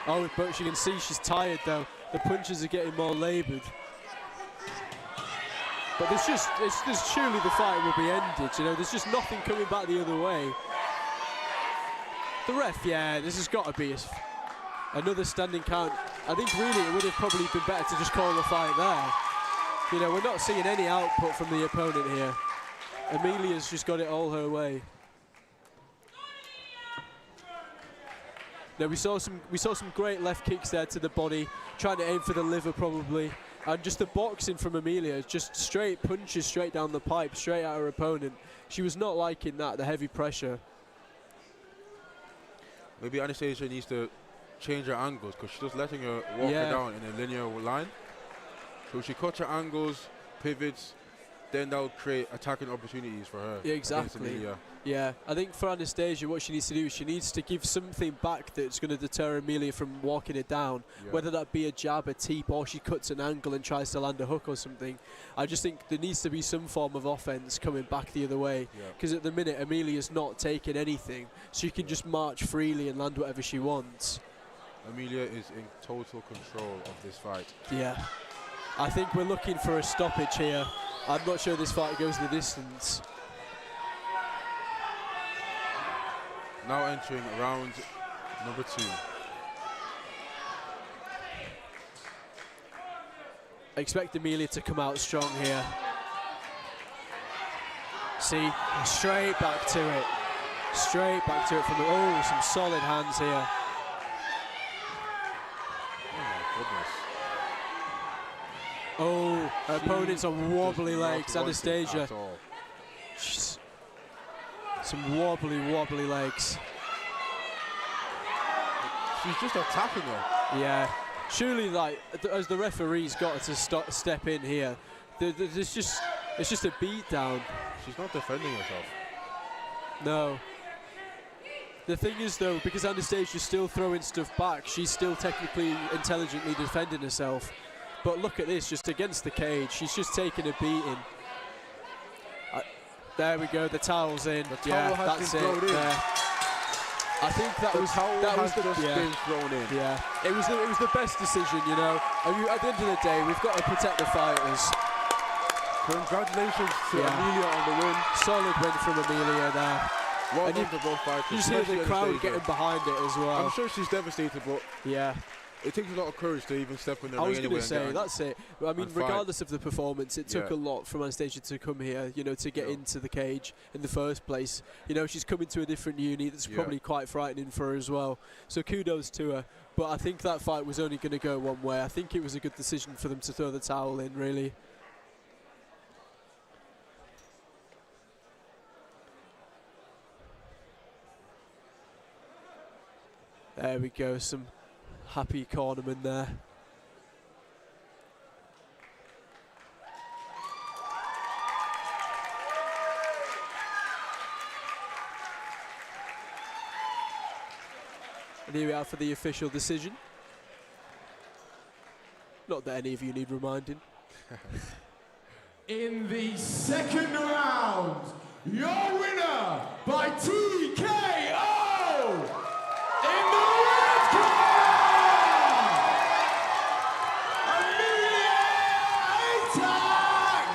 Oh, but you can see she's tired though. The punches are getting more laboured. But there's surely the fight will be ended. You know, there's just nothing coming back the other way. The ref, this has got to be another standing count. I think really it would have probably been better to just call the fight there. You know, we're not seeing any output from the opponent here. Amelia's just got it all her way. Now we saw some great left kicks there to the body, trying to aim for the liver probably. And just the boxing from Amelia, just straight punches straight down the pipe, straight at her opponent. She was not liking that, the heavy pressure. Maybe Anastasia needs to change her angles because she's just letting her walk her down in a linear line. So she cuts her angles, pivots, then that will create attacking opportunities for her. Yeah, exactly. Yeah, I think for Anastasia, what she needs to do is she needs to give something back that's going to deter Amelia from walking it down, whether that be a jab, a teep, or she cuts an angle and tries to land a hook or something. I just think there needs to be some form of offense coming back the other way, because at the minute Amelia's not taking anything, so she can just march freely and land whatever she wants. Amelia is in total control of this fight. Yeah, I think we're looking for a stoppage here. I'm not sure this fight goes the distance. Now entering round number 2. I expect Amelia to come out strong here. See, straight back to it. Straight back to it from the, some solid hands here. Oh my goodness. Her opponent's on wobbly legs, Anastasia. Some wobbly legs. She's just attacking her. Yeah. Surely, like, as the referee's got to step in here, it's just a beat down. She's not defending herself. No. The thing is, though, because Anastasia's still throwing stuff back, she's still technically intelligently defending herself. But look at this, just against the cage, she's just taking a beating. There we go, the towel's in. The towel has been thrown in. I think that was been thrown in. Yeah, it was the best decision, you know. At the end of the day, we've got to protect the fighters. Congratulations to Amelia on the win. Solid win from Amelia there. Well done to both fighters. You see the crowd getting behind it as well. I'm sure she's devastated, but it takes a lot of courage to even step in the ring. I was going to say, that's it. I mean, regardless of the performance, it took a lot from Anastasia to come here, you know, to get into the cage in the first place. You know, she's coming to a different uni that's probably quite frightening for her as well. So kudos to her. But I think that fight was only going to go one way. I think it was a good decision for them to throw the towel in, really. There we go, some happy cornerman there. And here we are for the official decision. Not that any of you need reminding. In the second round, your winner by TKO in the red corner, Amelia Atack!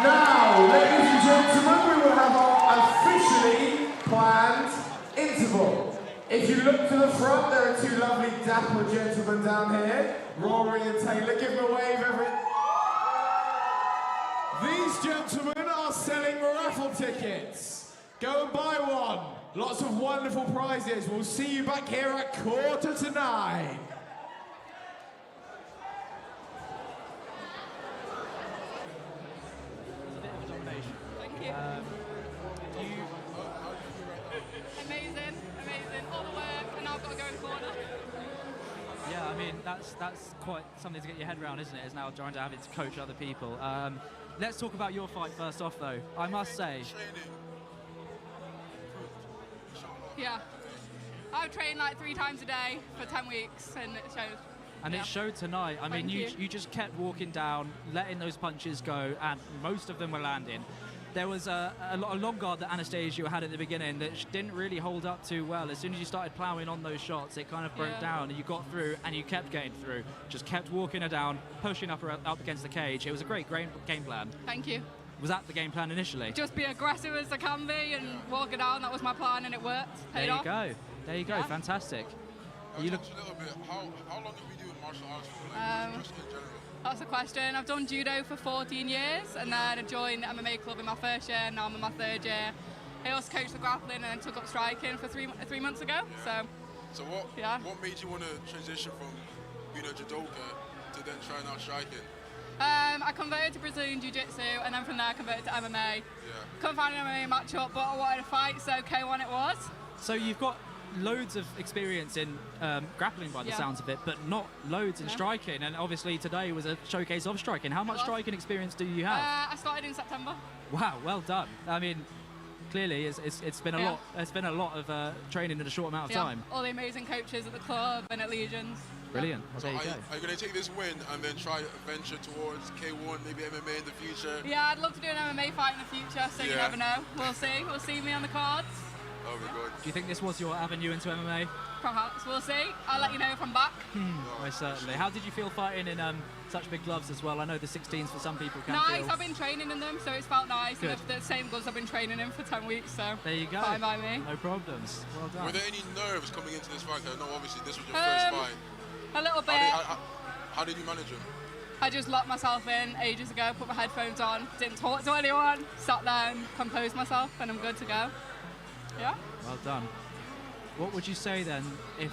Now, ladies and gentlemen, we will have our officially planned interval. If you look to the front, there are two lovely dapper gentlemen down here, Rory and Taylor. Give them a wave, These gentlemen are selling raffle tickets. Go and buy one. Lots of wonderful prizes. We'll see you back here at 8:45. Amazing, all the work, and now I've got to go in corner. Yeah, I mean, that's quite something to get your head around, isn't it? Is now trying to have it to coach other people. Let's talk about your fight first off, though. I must say... Yeah. I've trained like 3 times a day for 10 weeks, and it shows. And yeah. It showed tonight. I mean, you just kept walking down, letting those punches go, and most of them were landing. There was a long guard that Anastasia had at the beginning that didn't really hold up too well. As soon as you started ploughing on those shots, it kind of broke down, and you got through, and you kept getting through. Just kept walking her down, pushing up against the cage. It was a great game plan. Thank you. Was that the game plan initially? Just be aggressive as I can be and walk it down. That was my plan, and it worked. There you go. There you go. Yeah. Fantastic. You look a little bit. How long have you been doing martial arts for? Like, just in general. That's a question. I've done judo for 14 years, and then I joined the MMA club in my first year, and now I'm in my 3rd year. I also coached the grappling and then took up striking for 3 months ago. Yeah. So what made you want to transition from being a judoka to then trying out striking? I converted to Brazilian Jiu-Jitsu, and then from there I converted to MMA. Yeah. Couldn't find an MMA matchup, but I wanted to fight, so K1 it was. So you've got loads of experience in grappling by the sounds of it, but not loads in striking, and obviously today was a showcase of striking. How much striking experience do you have? I started in September. Wow, well done. I mean, clearly it's been a lot. It's been a lot of training in a short amount of time. All the amazing coaches at the club and at Legions. Brilliant. Well, So there you go. are you going to take this win and then try to venture towards K1, maybe MMA in the future? Yeah, I'd love to do an MMA fight in the future, so you never know. We'll see. We'll see me on the cards. Oh my God. Do you think this was your avenue into MMA? Perhaps. We'll see. I'll let you know if I'm back. Most certainly. How did you feel fighting in such big gloves as well? I know the 16s for some people can Nice. feel... I've been training in them, so it's felt nice. Good. And the same gloves I've been training in for 10 weeks, so There you go. fine by me. No problems. Well done. Were there any nerves coming into this fight? I know obviously this was your first fight. A little bit. How did you manage them? I just locked myself in ages ago, put my headphones on, didn't talk to anyone, sat there and composed myself, and I'm good to go. Yeah. Well done. What would you say then if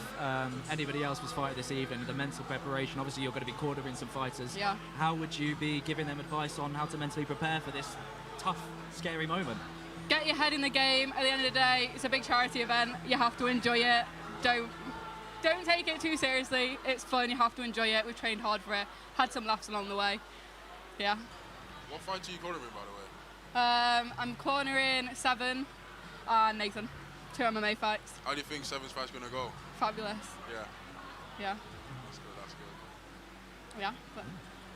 anybody else was fighting this evening, the mental preparation? Obviously you're going to be cornering some fighters. Yeah. How would you be giving them advice on how to mentally prepare for this tough, scary moment? Get your head in the game. At the end of the day, it's a big charity event. You have to enjoy it. Don't take it too seriously. It's fun. You have to enjoy it. We've trained hard for it. Had some laughs along the way. Yeah. What fight are you cornering, by the way? I'm cornering Seven and Nathan. 2 MMA fights. How do you think Seven's fight's gonna go? Fabulous. Yeah. Yeah. That's good. Yeah. But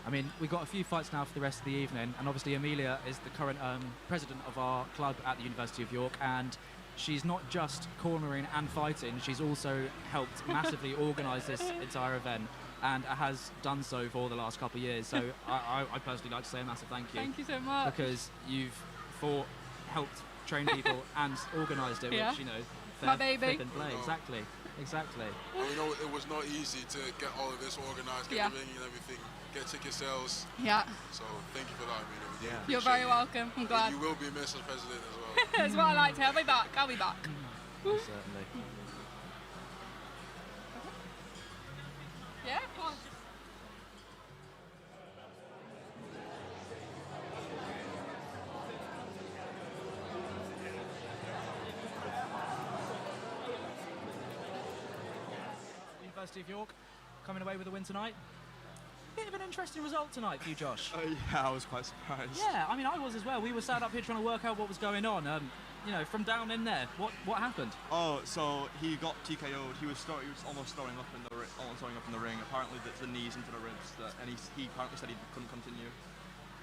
I mean, we've got a few fights now for the rest of the evening, and obviously Amelia is the current president of our club at the University of York, and she's not just cornering and fighting, she's also helped massively organise this entire event, and has done so for the last couple of years. So I personally like to say a massive thank you. Thank you so much. Because you've helped train people and organised it, which, you know, My baby. Flip and play, exactly. Exactly. And we know it was not easy to get all of this organised, get the ring and everything, get ticket sales. Yeah. So thank you for that, Amina. You're very welcome. I'm glad. You will be missed as president as well. That's what I like to. I'll be back. I'll be back. Certainly. Yeah, of course. University of York coming away with a win tonight. Bit of an interesting result tonight for you, Josh. Yeah, I was quite surprised. Yeah, I mean, I was as well. We were sat up here trying to work out what was going on. You know, from down in there, what happened? Oh, so he got TKO'd. He was almost throwing up in the ring. Apparently, the knees into the ribs. And he apparently said he couldn't continue.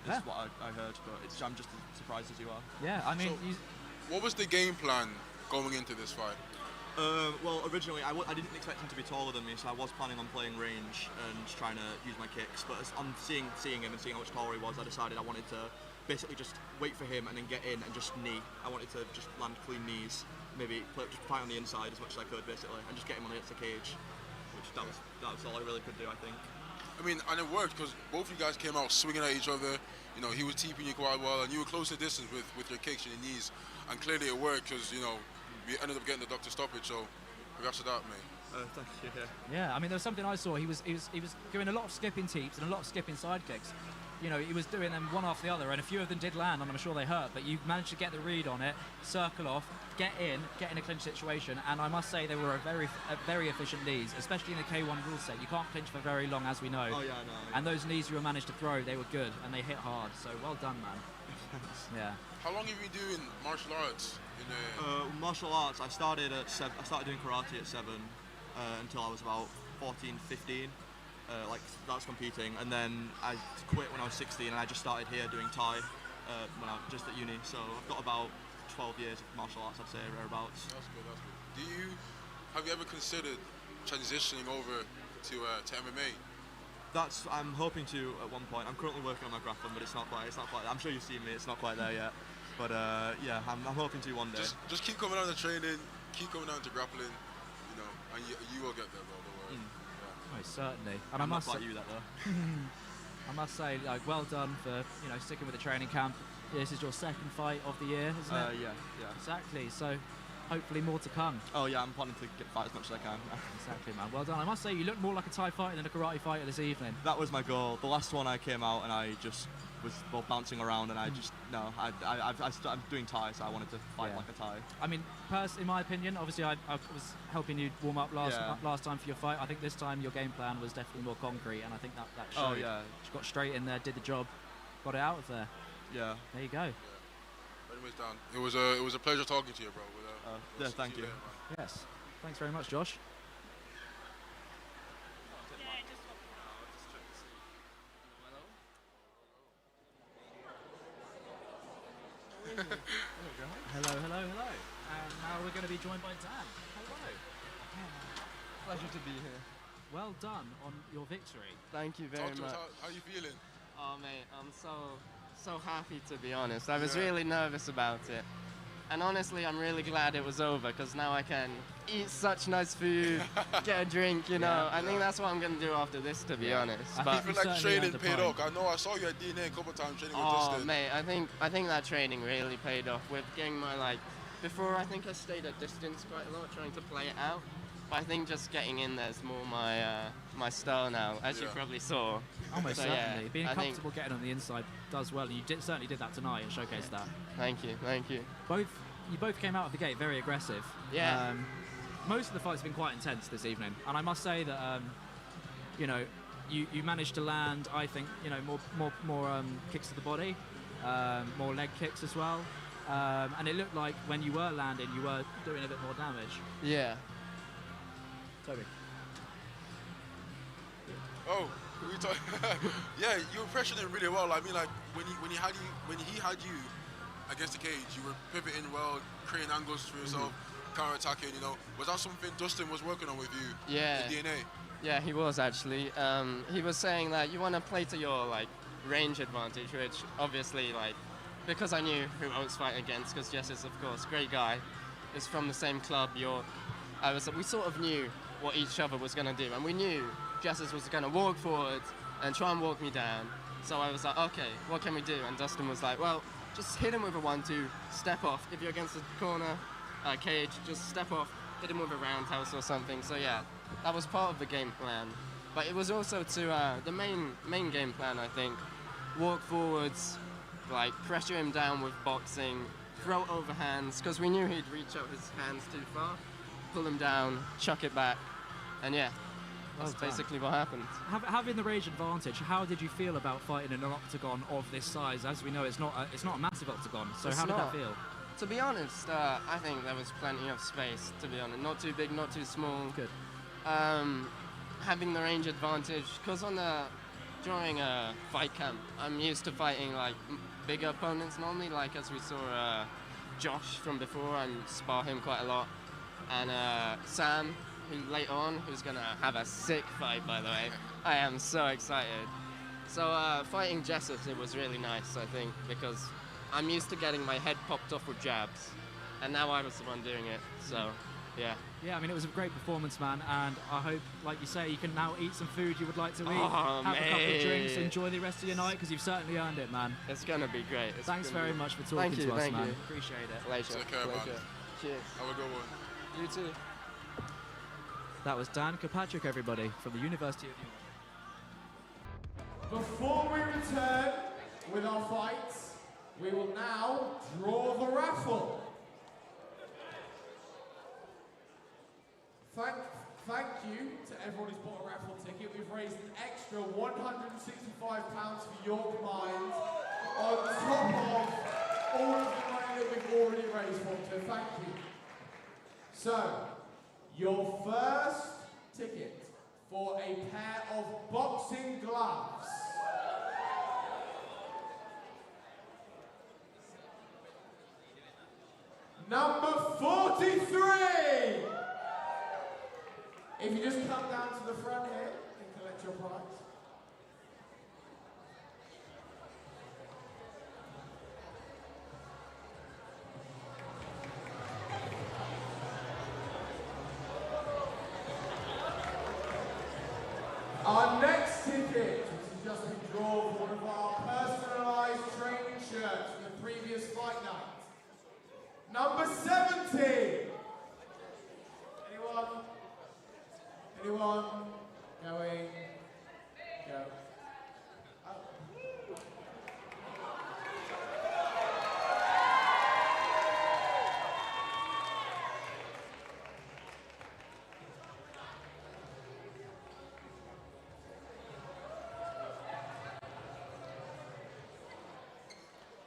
This is what I heard, but I'm just as surprised as you are. Yeah, I mean, so, what was the game plan going into this fight? Well, originally I didn't expect him to be taller than me, so I was planning on playing range and trying to use my kicks. But as I'm seeing him and seeing how much taller he was, I decided I wanted to basically just wait for him and then get in and just knee. I wanted to just land clean knees, maybe just fight on the inside as much as I could, basically, and just get him on the cage. Which that was all I really could do, I think. I mean, and it worked because both of you guys came out swinging at each other. You know, he was teeping you quite well, and you were close to distance with your kicks and your knees. And clearly it worked because, you know, we ended up getting the doctor stoppage, so congrats to that, mate. Thank you. Yeah, I mean, there was something I saw. He was doing a lot of skipping teeps and a lot of skipping side kicks. You know, he was doing them one after the other, and a few of them did land, and I'm sure they hurt. But you managed to get the read on it, circle off, get in a clinch situation, and I must say they were a very efficient knees, especially in the K1 rule set. You can't clinch for very long, as we know. Oh yeah, I know. And those knees you managed to throw, they were good, and they hit hard. So well done, man. Yeah. How long have you been doing martial arts? Martial arts, I started doing karate at 7 until I was about 14, 15. That's competing, and then I quit when I was 16, and I just started here doing Thai when I was just at uni. So I've got about 12 years of martial arts, I'd say, thereabouts. That's good. Have you ever considered transitioning over to MMA? I'm hoping to at one point. I'm currently working on my grappling, but it's not quite. I'm sure you've seen me. It's not quite there yet. But yeah, I'm hoping to one day. Just keep coming down to training, keep coming down to grappling, you know, and you will get there, bro. Don't worry. Oh, certainly. And I'm not quite you that though. I must say, like, well done for sticking with the training camp. This is your second fight of the year, isn't it? Yeah. Exactly. So, hopefully more to come. Oh yeah, I'm planning to fight as much as I can. Exactly, man. Well done. I must say, you look more like a Thai fighter than a karate fighter this evening. That was my goal. The last one I came out and I just was bouncing around, and I'm doing Thai, so I wanted to fight like a Thai. I mean, in my opinion, obviously I was helping you warm up last time for your fight. I think this time your game plan was definitely more concrete, and I think that showed. Oh yeah. She got straight in there, did the job, got it out of there. Yeah. There you go. Anyways, Dan, it was a pleasure talking to you, bro. Yeah, thank you. Yes. Thanks very much, Josh. Hello. And now we're going to be joined by Dan. Hello. Pleasure to be here. Well done on your victory. Thank you very much. How are you feeling? Oh mate, I'm so happy, to be honest. I was really nervous about it. And honestly, I'm really glad it was over, because now I can eat such nice food, get a drink, you know. I think that's what I'm going to do after this, to be honest. I feel like training paid off. I know I saw you at DNA a couple of times training with Dustin. Oh, mate, I think that training really paid off with getting my, before I think I stayed at distance quite a lot, trying to play it out. But I think just getting in there is more my style now, as you probably saw. Almost certainly. Yeah, Being comfortable getting on the inside does well, and you certainly did that tonight and showcased that. Thank you. You both came out of the gate very aggressive. Yeah. Most of the fights have been quite intense this evening, and I must say that you managed to land, I think, more kicks to the body, more leg kicks as well, and it looked like when you were landing, you were doing a bit more damage. Yeah. Toby. Oh, yeah, you were pressuring him really well. I mean, like when he had you against the cage, you were pivoting well, creating angles for yourself, counter-attacking. Was that something Dustin was working on with you? Yeah. In DNA. Yeah, he was actually. He was saying that you want to play to your range advantage, which obviously because I knew who I was fighting against, because Jess is of course a great guy, is from the same club. we sort of knew what each other was going to do, and we knew Jessis was going to walk forward and try and walk me down. So I was like, okay, what can we do? And Dustin was like, well, just hit him with a 1-2, step off. If you're against the corner cage, just step off, hit him with a roundhouse or something. So yeah, that was part of the game plan. But it was also to the main game plan, I think. Walk forwards, like pressure him down with boxing, throw overhands, because we knew he'd reach out his hands too far, pull him down, chuck it back, and yeah, that's basically what happened. Having the range advantage, how did you feel about fighting in an octagon of this size? As we know, it's not a massive octagon, so how did that feel? To be honest, I think there was plenty of space, to be honest. Not too big, not too small. Good. Having the range advantage, because during a fight camp, I'm used to fighting like bigger opponents normally, like as we saw Josh from before, I spar him quite a lot. And Sam, who later on, who's gonna have a sick fight, by the way. I am so excited. So fighting Jessis, it was really nice, I think, because I'm used to getting my head popped off with jabs, and now I was the one doing it, so yeah. Yeah, I mean, it was a great performance, man, and I hope, like you say, you can now eat some food you would like to eat, have a couple of drinks, enjoy the rest of your night, because you've certainly earned it, man. It's gonna be great. Thanks very much for talking to us, man. Appreciate it. Pleasure. Take care, man. Cheers. Have a good one. You too. That was Dan Kirkpatrick, everybody, from the University of York. Before we return with our fights, we will now draw the raffle. Thank you to everyone who's bought a raffle ticket. We've raised an extra £165 for York Mines on top of all of the money that we've already raised for them, so thank you. So, your first ticket for a pair of boxing gloves. Number 43! If you just come down to the front here and collect your prize. Our next ticket, which has just been drawn for one of our personalised training shirts from the previous fight night. Number 70! Anyone? Anyone? Going? Go. Oh.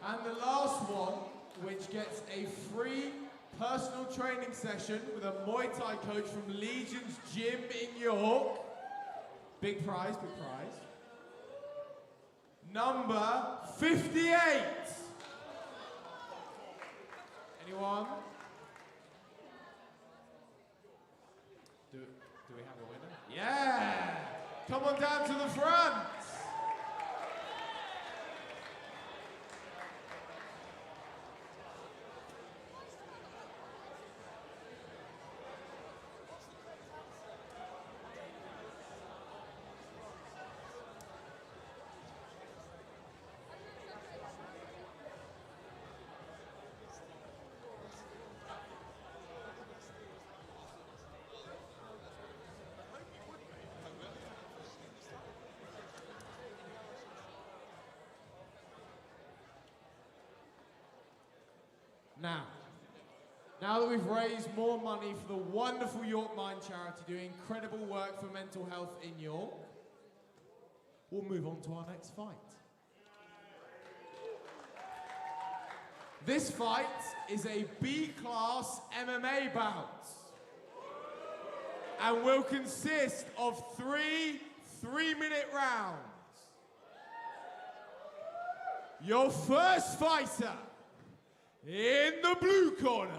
And the last one, which gets a free personal training session with a Muay Thai coach from Legion's Gym in York. Big prize, big prize. Number 58. Anyone? Do we have a winner? Yeah! Come on down to the front. Now that we've raised more money for the wonderful York Mine charity doing incredible work for mental health in York, we'll move on to our next fight. This fight is a B-class MMA bout and will consist of three-minute rounds. Your first fighter in the blue corner,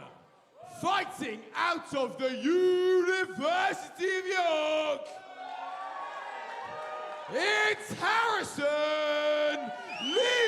fighting out of the University of York, it's Harrison Lee!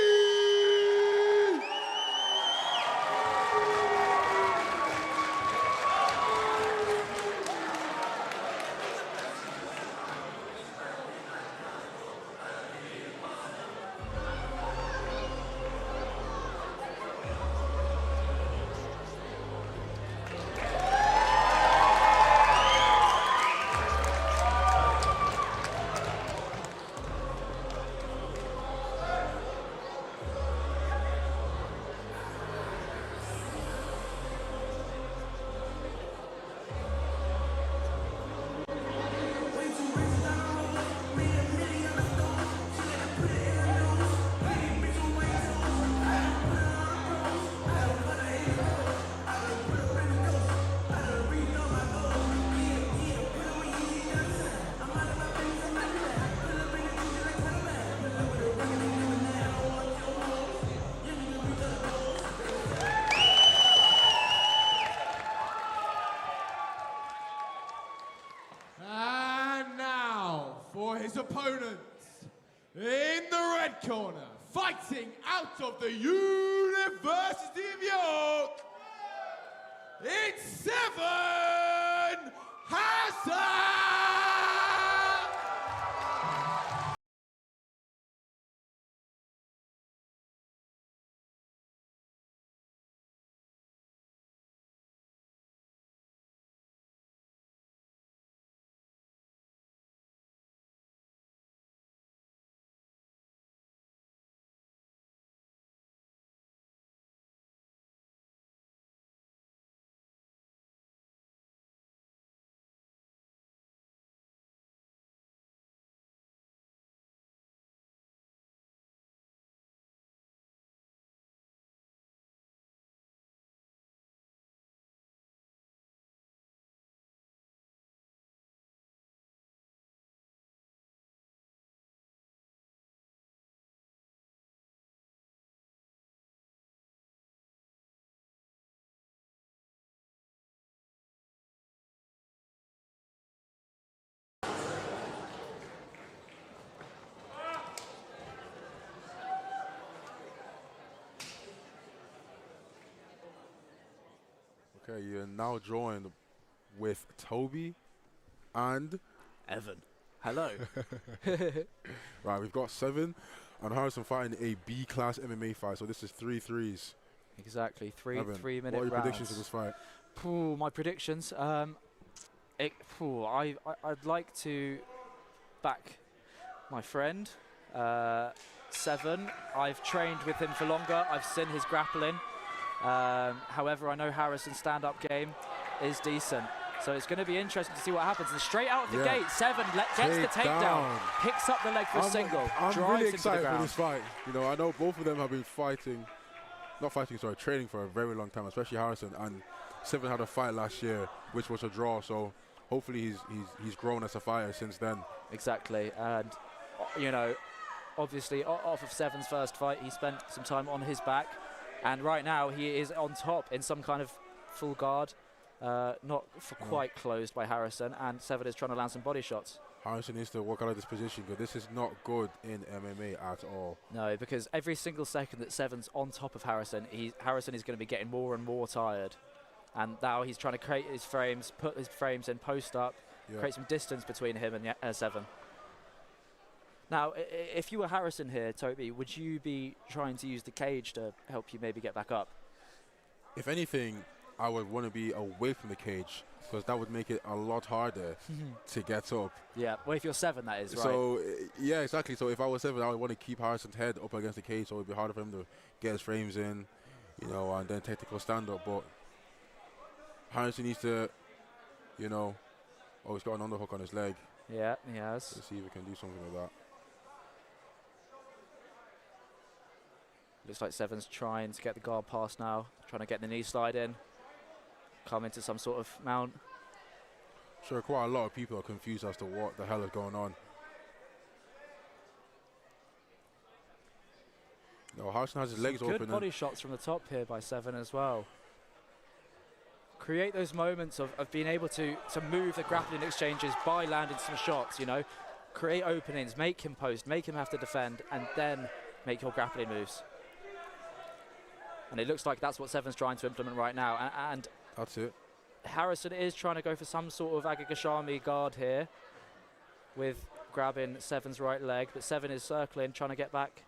opponent, in the red corner, fighting out of the University of York, it's Seven Hassan! Okay, you're now joined with Toby and Evan. Hello. Right, we've got Seven and Harrison fighting a B-class MMA fight, so this is 3 3s. Exactly, three Evan, 3-minute what are your rounds. predictions of this fight? My predictions. I'd like to back my friend, Seven. I've trained with him for longer. I've seen his grappling. However, I know Harrison's stand-up game is decent. So it's going to be interesting to see what happens. And straight out of the gate, Seven gets the takedown, picks up the leg for a single, I'm drives really into the excited ground. for this fight. You know, I know both of them have been training for a very long time, especially Harrison. And Seven had a fight last year, which was a draw. So hopefully he's grown as a fighter since then. Exactly, and you know, obviously off of Seven's first fight, he spent some time on his back, and right now he is on top in some kind of full guard. Not quite closed by Harrison, and Seven is trying to land some body shots. Harrison needs to work out of this position because this is not good in MMA at all. No, because every single second that Seven's on top of Harrison, Harrison is going to be getting more and more tired. And now he's trying to create his frames, put his frames in post up, create some distance between him and Seven. Now, if you were Harrison here, Toby, would you be trying to use the cage to help you maybe get back up? If anything, I would want to be away from the cage because that would make it a lot harder to get up. Yeah, well, if you're Seven, that is, right? So, yeah, exactly. So if I was Seven, I would want to keep Harrison's head up against the cage, so it would be harder for him to get his frames in, you know, and then technical stand-up. But Harrison needs to, you know, he's got an underhook on his leg. Yeah, he has. Let's see if we can do something with that. Looks like Seven's trying to get the guard pass now, trying to get the knee slide in, come into some sort of mount. Sure, quite a lot of people are confused as to what the hell is going on. No, Harrison has his legs open. Good body shots from the top here by Seven as well. Create those moments of being able to move the grappling exchanges by landing some shots, you know. Create openings, make him post, make him have to defend, and then make your grappling moves. And it looks like that's what Seven's trying to implement right now. And that's it. Harrison is trying to go for some sort of Agagashami guard here with grabbing Seven's right leg, but Seven is circling, trying to get back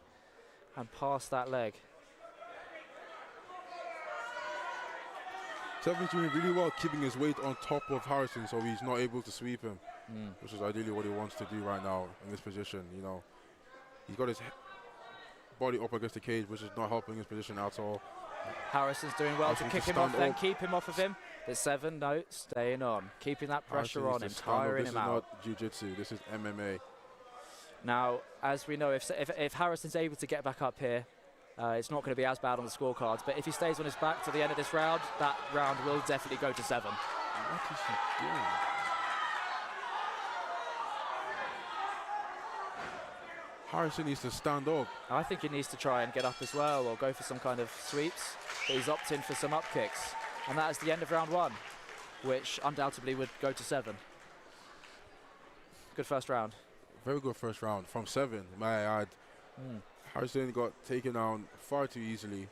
and pass that leg. Seven's doing really well keeping his weight on top of Harrison so he's not able to sweep him, which is ideally what he wants to do right now in this position. You know, he's got his body up against the cage, which is not helping his position at all. Harrison's doing well to kick him off, then keep him off of him. But Seven, no, staying on, keeping that pressure on him, tiring him out. This is not jiu-jitsu, this is MMA. Now, as we know, if Harrison's able to get back up here, it's not going to be as bad on the scorecards. But if he stays on his back to the end of this round, that round will definitely go to Seven. What is he doing? Harrison needs to stand up. I think he needs to try and get up as well, or go for some kind of sweeps. But he's opting for some up kicks. And that is the end of round one, which undoubtedly would go to Seven. Good first round. Very good first round from Seven, may I add. Harrison got taken down far too easily.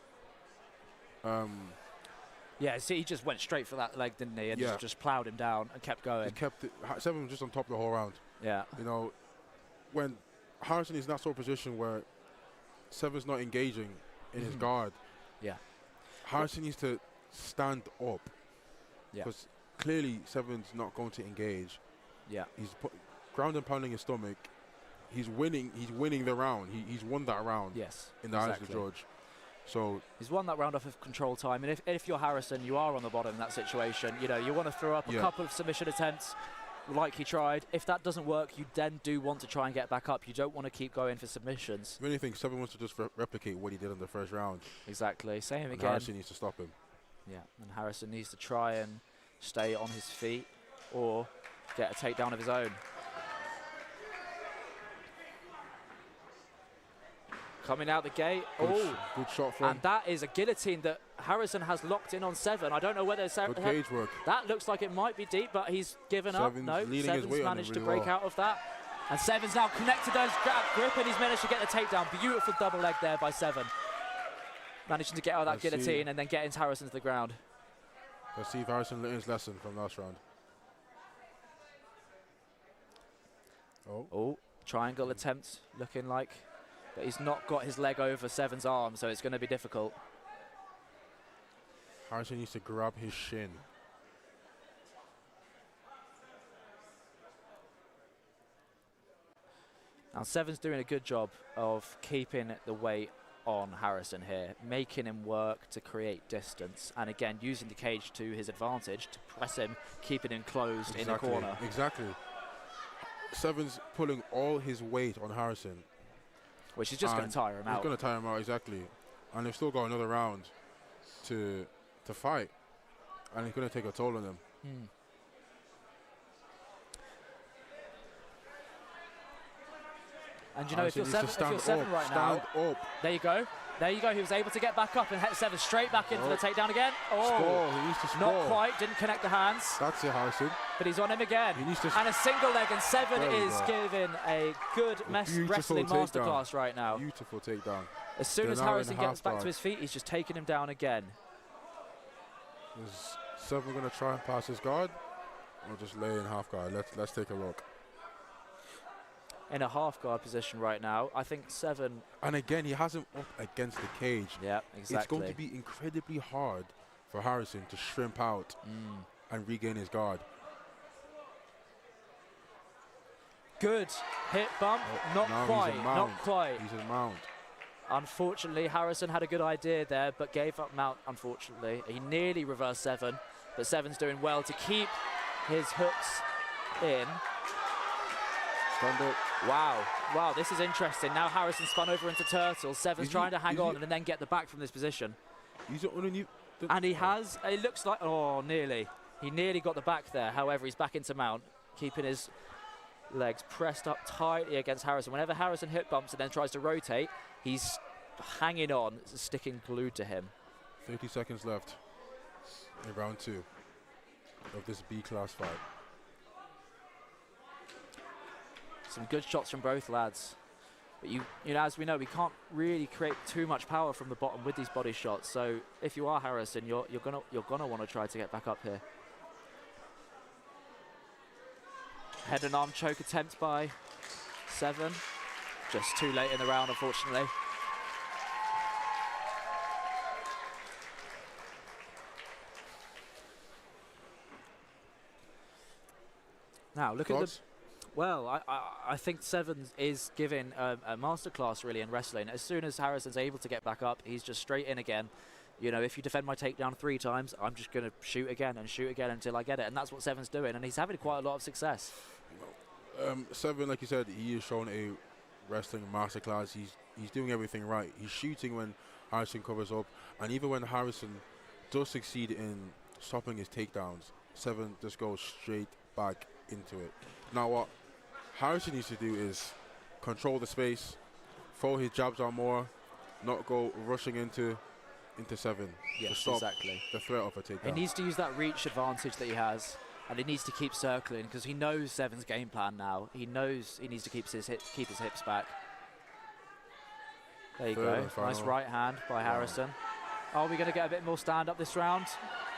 Yeah, see, he just went straight for that leg, didn't he? And Yeah. just ploughed him down and kept going. He kept it. Seven was just on top the whole round. Yeah. You know, when Harrison is in that sort of position where Seven's not engaging in his guard, Yeah. Harrison needs to stand up. Yeah. Because clearly Seven's not going to engage. Yeah. He's ground and pounding his stomach. He's winning the round. He's won that round. Yes. In the eyes of the exactly. judge. So he's won that round off of control time, and if you're Harrison, you are on the bottom in that situation. You know, you want to throw up a couple of submission attempts, like he tried. If that doesn't work, you then do want to try and get back up. You don't want to keep going for submissions. If anything, Seven wants to just replicate what he did in the first round. Exactly. Same and again. Harrison needs to stop him. Yeah, and Harrison needs to try and stay on his feet or get a takedown of his own. Coming out the gate. Good shot from. And that is a guillotine that Harrison has locked in on Seven. I don't know whether Good cage work. That looks like it might be deep, but he's given up. Seven's No, leaning his Seven's weight on managed it to really break well. out of that. And Seven's now connected those grip, and he's managed to get the takedown. Beautiful double leg there by Seven. Managing to get out of that guillotine and then getting Harrison to the ground. Let's see if Harrison learned his lesson from last round. Oh, triangle attempt looking like. But he's not got his leg over Seven's arm, so it's going to be difficult. Harrison needs to grab his shin. Now Seven's doing a good job of keeping the weight on Harrison here, making him work to create distance, and again using the cage to his advantage to press him, keeping him closed in the corner. Exactly. Seven's pulling all his weight on Harrison. Which is just going to tire him out. He's going to tire him out, exactly. And they've still got another round to fight. And it's going to take a toll on them. And you know, if you're Seven right now, there you go. There you go. He was able to get back up and hit Seven straight back in for the takedown again. Score. He needs to score. Not quite. Didn't connect the hands. That's it, Harrison. But he's on him again. He needs to and a single leg, and Seven There you is go. giving a good wrestling masterclass right now. Beautiful takedown. As soon They're as now in Harrison gets half back to guard. his feet, he's just taking him down again. Is Seven going to try and pass his guard? Or just lay in half guard? Let's take a look. In a half guard position right now, I think Seven. And again, he has him up against the cage. Yeah, exactly. It's going to be incredibly hard for Harrison to shrimp out and regain his guard. Good hit bump. Not now quite. he's a Not mount. quite. He's a mount. Unfortunately, Harrison had a good idea there, but gave up mount, unfortunately. He nearly reversed Seven, but Seven's doing well to keep his hooks in. Stand up. Wow, this is interesting. Now Harrison spun over into turtle. Seven's trying to hang on and then get the back from this position. He's underneath. And he has, it looks like, nearly. He nearly got the back there. However, he's back into mount, keeping his legs pressed up tightly against Harrison. Whenever Harrison hip bumps and then tries to rotate, he's hanging on, sticking glued to him. 30 seconds left in round 2 of this B-class fight. Some good shots from both lads. But you know, as we know, we can't really create too much power from the bottom with these body shots. So if you are Harrison, you're gonna want to try to get back up here. Head and arm choke attempt by Seven. Just too late in the round, unfortunately. Now look at the. Well, I think Seven is giving a masterclass really in wrestling. As soon as Harrison's able to get back up, he's just straight in again. You know, if you defend my takedown 3 times, I'm just going to shoot again until I get it. And that's what Seven's doing, and he's having quite a lot of success. Seven, like you said, he has shown a wrestling masterclass. He's doing everything right. He's shooting when Harrison covers up, and even when Harrison does succeed in stopping his takedowns, Seven just goes straight back into it. Now what Harrison needs to do is control the space, throw his jabs on more, not go rushing into Seven to Yes, stop exactly. the threat of a takedown. He needs to use that reach advantage that he has And he needs to keep circling because he knows Seven's game plan now. He knows he needs to keep his hips back. There you go. Nice right hand by Harrison. Are we going to get a bit more stand up this round?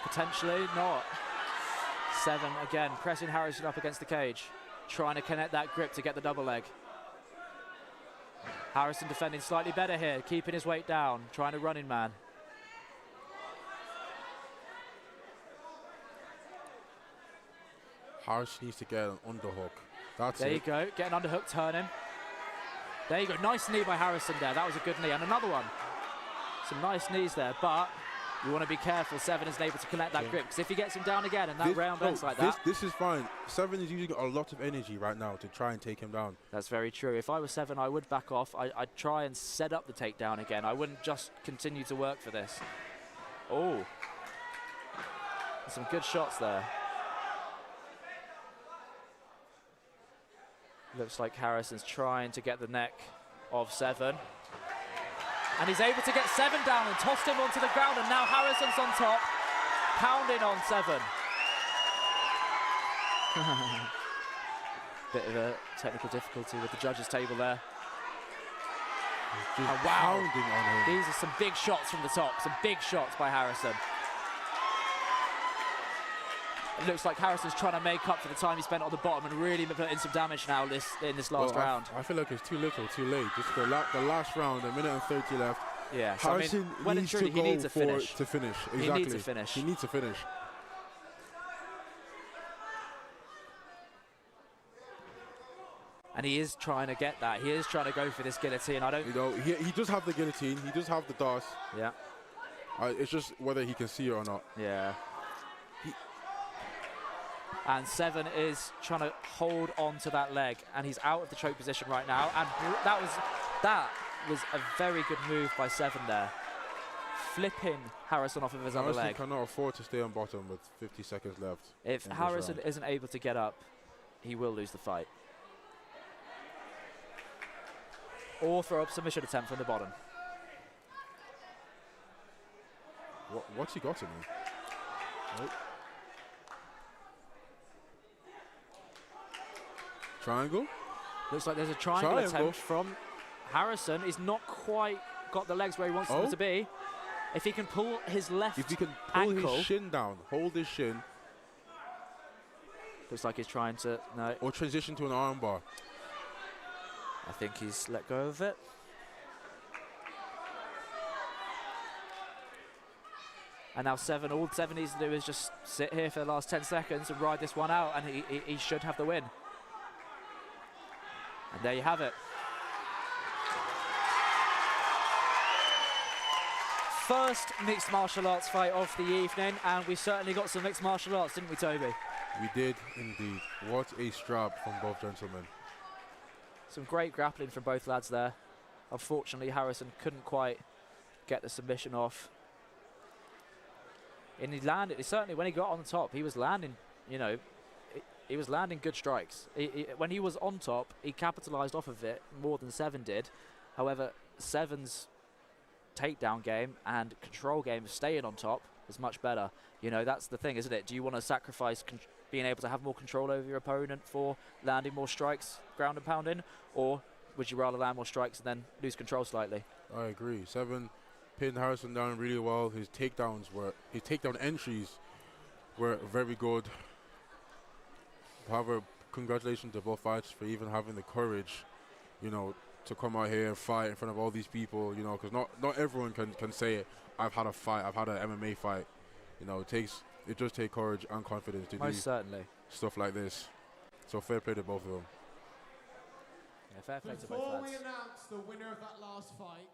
Potentially not. Seven again, pressing Harrison up against the cage. Trying to connect that grip to get the double leg. Harrison defending slightly better here, keeping his weight down, trying to run in man. Harrison needs to get an underhook. That's there you go, get an underhook, turn him. There you go, nice knee by Harrison there. That was a good knee, and another one. Some nice knees there, but you want to be careful. Seven isn't able to connect that grip, because if he gets him down again and that round bends like that. This is fine. Seven is using a lot of energy right now to try and take him down. That's very true. If I was Seven, I would back off. I'd try and set up the takedown again. I wouldn't just continue to work for this. Oh. Some good shots there. Looks like Harrison's trying to get the neck of Seven. And he's able to get Seven down and tossed him onto the ground, and now Harrison's on top, pounding on Seven. Bit of a technical difficulty with the judges' table there. Just wow, pounding on him. These are some big shots from the top, some big shots by Harrison. It looks like Harrison's trying to make up for the time he spent on the bottom and really put in some damage now in this last round. I feel like it's too little, too late. Just the last round, a minute and 30 left. Yeah, so Harrison needs to go he needs to finish. Exactly. He needs to finish. He needs to finish. And he is trying to get that. He is trying to go for this guillotine. He does have the guillotine. He does have the DOS. Yeah. It's just whether he can see it or not. Yeah. And Seven is trying to hold on to that leg, and he's out of the choke position right now. And that was a very good move by Seven there, flipping Harrison off of his other leg. Harrison cannot afford to stay on bottom with 50 seconds left. If Harrison isn't able to get up, he will lose the fight. Or throw up submission attempt from the bottom. What's he got in him? Nope. Triangle? Looks like there's a triangle attempt from Harrison. He's not quite got the legs where he wants them to be. If he can pull his left If he can pull his shin down, hold his shin. Looks like he's trying to, no. Or transition to an arm bar. I think he's let go of it. And now Seven, all Seven needs to do is just sit here for the last 10 seconds and ride this one out, and he should have the win. And there you have it. First mixed martial arts fight of the evening, and we certainly got some mixed martial arts, didn't we, Toby? We did indeed. What a strap from both gentlemen. Some great grappling from both lads there. Unfortunately, Harrison couldn't quite get the submission off. And he landed, certainly when he got on the top, he was landing, he was landing good strikes. When he was on top, he capitalized off of it more than Seven did. However, Seven's takedown game and control game of staying on top is much better. That's the thing, isn't it? Do you want to sacrifice being able to have more control over your opponent for landing more strikes, ground and pounding, or would you rather land more strikes and then lose control slightly? I agree. Seven pinned Harrison down really well. His takedown entries were very good. However, congratulations to both fighters for even having the courage, to come out here and fight in front of all these people, because not everyone can say it. I've had a fight. I've had an MMA fight. It does take courage and confidence to do stuff like this. So fair play to both of them. Yeah, fair play to both Before lads. we announce the winner of that last fight,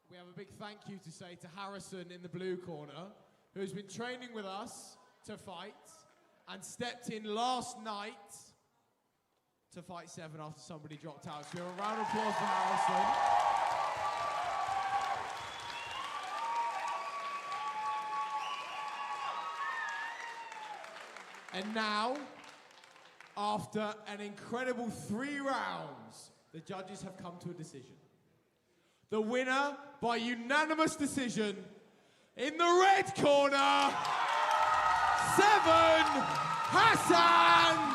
we have a big thank you to say to Harrison in the blue corner, who's been training with us to fight and stepped in last night to fight Seven after somebody dropped out. So we have a round of applause for Harrison. And now, after an incredible 3 rounds, the judges have come to a decision. The winner by unanimous decision in the red corner, Seven Hassan!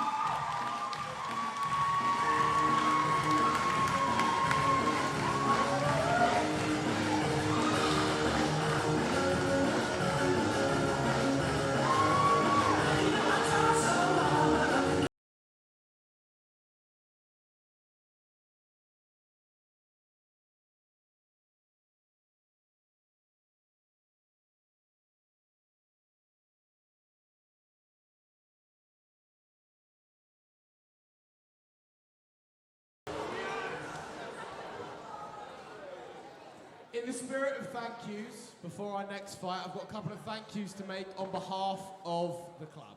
In the spirit of thank yous, before our next fight, I've got a couple of thank yous to make on behalf of the club.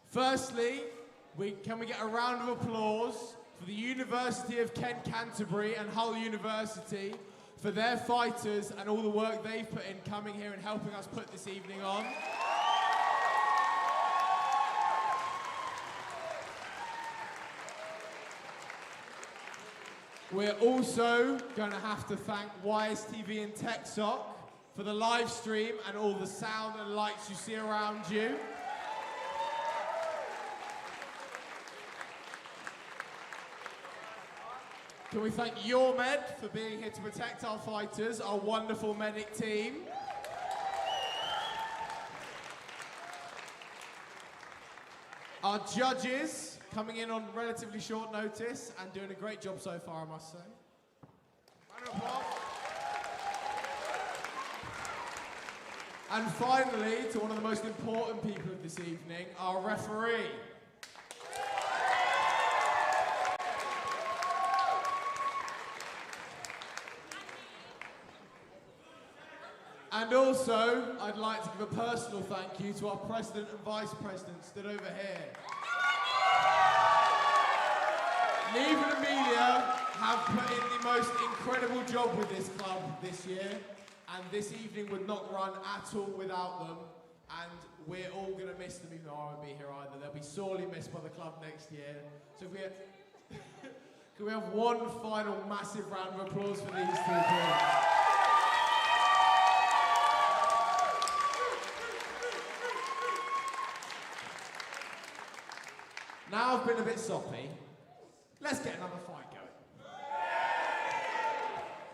Firstly, can we get a round of applause for the University of Kent Canterbury and Hull University for their fighters and all the work they've put in coming here and helping us put this evening on. We're also going to have to thank YSTV and TechSoc for the live stream and all the sound and lights you see around you. Can we thank YourMed for being here to protect our fighters, our wonderful medic team. Our judges, coming in on relatively short notice and doing a great job so far, I must say. Round of applause. And finally, to one of the most important people of this evening, our referee. And also, I'd like to give a personal thank you to our President and Vice President stood over here. Neve and Amelia have put in the most incredible job with this club this year, and this evening would not run at all without them, and we're all going to miss them even though I won't be here either. They'll be sorely missed by the club next year. So if we have can we have one final massive round of applause for these two people? Now I've been a bit soppy. Let's get another fight going.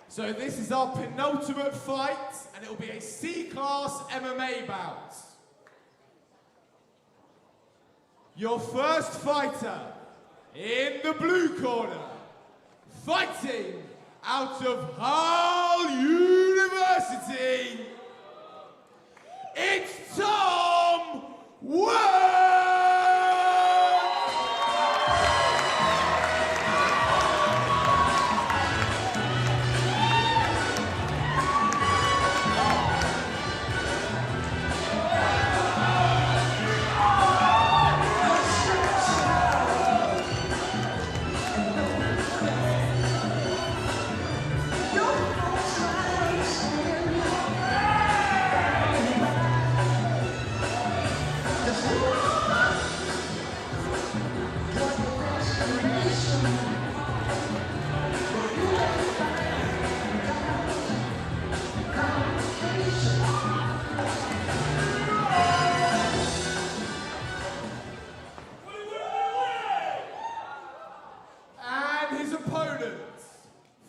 So this is our penultimate fight, and it will be a C-class MMA bout. Your first fighter in the blue corner, fighting out of Hull University, it's Tom Wood!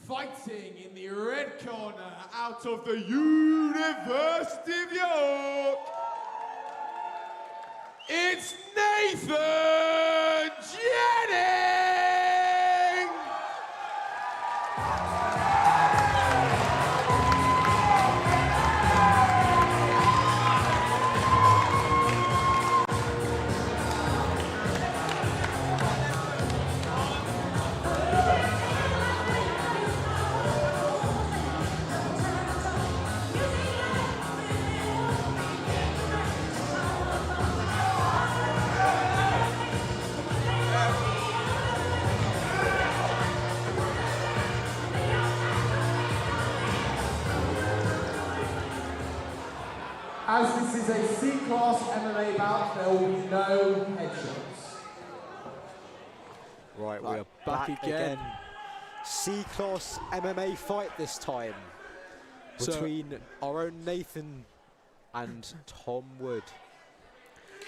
Fighting in the red corner out of the University of York, it's Nathan Jennings! As this is a C-class MMA bout, there will be no headshots. Right, we are back again. C-class MMA fight this time between our own Nathan and Tom Wood.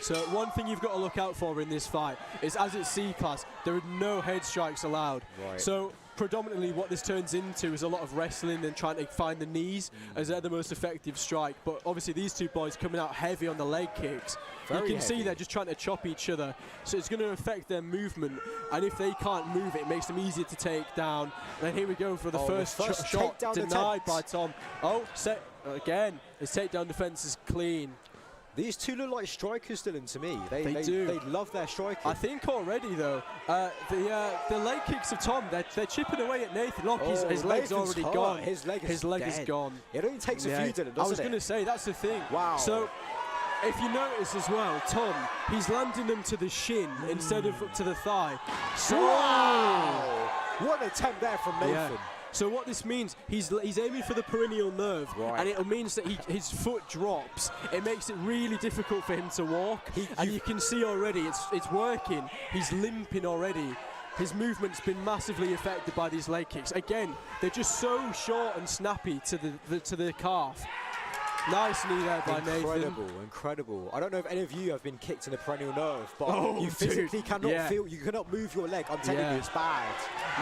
So one thing you've got to look out for in this fight is, as it's C-class, there are no head strikes allowed. Right. So predominantly what this turns into is a lot of wrestling and trying to find the knees as they're the most effective strike. But obviously these two boys coming out heavy on the leg kicks. Very you can see heavy. they're just trying to chop each other. So it's going to affect their movement. And if they can't move it, it makes them easier to take down. And then here we go for the first shot denied by Tom. Oh, set again. His takedown defense is clean. These two look like strikers, Dylan, to me. They do. They love their striking. I think already, though, the leg kicks of Tom, they're chipping away at Nathan. Look, his leg's already gone. His leg is gone. It only takes a few, Dylan, doesn't it? I was going to say, that's the thing. Wow. So, if you notice as well, Tom, he's landing them to the shin instead of to the thigh. So, wow! What an attempt there from Nathan. Yeah. So what this means, he's aiming for the peroneal nerve, and it means that his foot drops. It makes it really difficult for him to walk, and you can see already it's working. He's limping already. His movement's been massively affected by these leg kicks. Again, they're just so short and snappy to the calf. Nice knee there by Nathan. Incredible. I don't know if any of you have been kicked in the peroneal nerve, but you physically cannot feel, you cannot move your leg. I'm telling you, it's bad.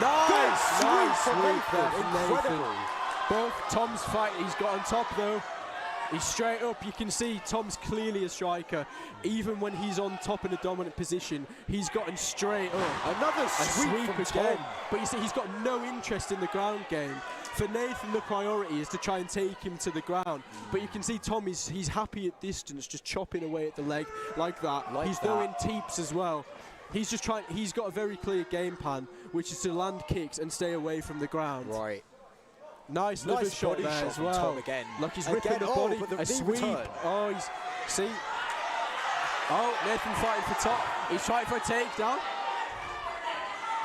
Nice from sweep there Nathan. from Incredible. Nathan. Both Tom's fight, he's got on top though. He's straight up. You can see Tom's clearly a striker. Even when he's on top in a dominant position, he's gotten straight up. Another sweep from again. Tom. But you see, he's got no interest in the ground game. For Nathan, the priority is to try and take him to the ground. But you can see Tom, he's happy at distance, just chopping away at the leg like that. He's throwing teeps as well. He's just trying. He's got a very clear game plan, which is to land kicks and stay away from the ground. Right. Nice liver shot body there shot as from well. Tom again. Look, he's ripping the body. but the A sweep. return. Oh, see. Oh, Nathan fighting for top. He's trying for a takedown.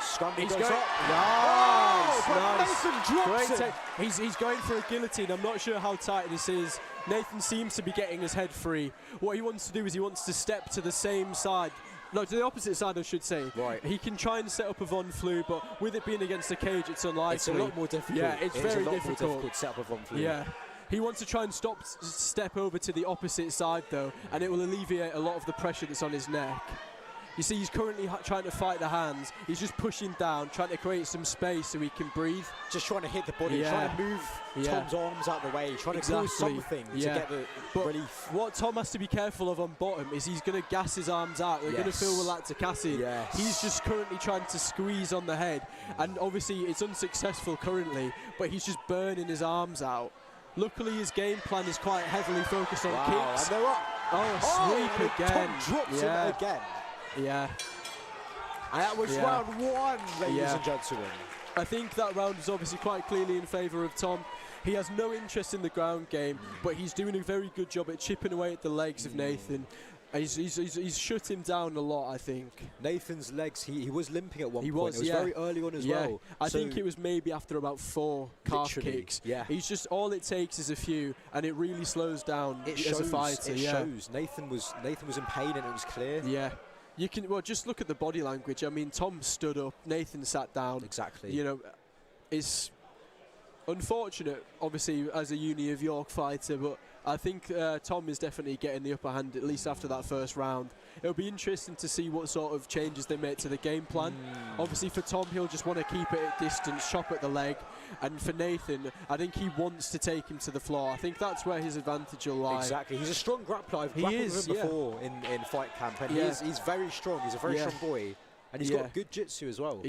Scramble He's goes going. up. Nice, but nice. Nathan drops Great it. He's going for a guillotine. I'm not sure how tight this is. Nathan seems to be getting his head free. What he wants to do is he wants to step to the same side. No, to the opposite side, I should say. Right. He can try and set up a Von Flue, but with it being against the cage, it's unlikely. It's a lot more difficult. Yeah, it's very a lot difficult. more difficult to set up a Von Flue. Yeah. He wants to try and step over to the opposite side, though, and it will alleviate a lot of the pressure that's on his neck. You see, he's currently trying to fight the hands. He's just pushing down, trying to create some space so he can breathe. Just trying to hit the body, trying to move Tom's arms out of the way, trying to do something to get the relief. What Tom has to be careful of on bottom is he's going to gas his arms out. They're going to feel lactic acid. Yes. He's just currently trying to squeeze on the head, and obviously it's unsuccessful currently, but he's just burning his arms out. Luckily, his game plan is quite heavily focused on kicks. And they're up. Oh, a sweep again. Tom drops him again. Yeah. And that was round one, ladies and gentlemen. I think that round is obviously quite clearly in favour of Tom. He has no interest in the ground game, but he's doing a very good job at chipping away at the legs of Nathan. He's shut him down a lot, I think. Nathan's legs, he was limping at one point. It was very early on as well. I think it was maybe after about 4 calf kicks. Yeah. He's just, all it takes is a few, and it really slows down as a fighter. It shows. Nathan was in pain, and it was clear. Yeah. You can, just look at the body language. I mean, Tom stood up, Nathan sat down. Exactly. You know, it's unfortunate, obviously, as a Uni of York fighter, but I think Tom is definitely getting the upper hand, at least after that first round. It'll be interesting to see what sort of changes they make to the game plan. Obviously, for Tom, he'll just want to keep it at distance, chop at the leg. And for Nathan, I think he wants to take him to the floor. I think that's where his advantage will lie. Exactly. He's a strong grappler. I've grappled with him before in fight camp, and he's very strong. He's a very strong boy. And he's got good jiu-jitsu as well.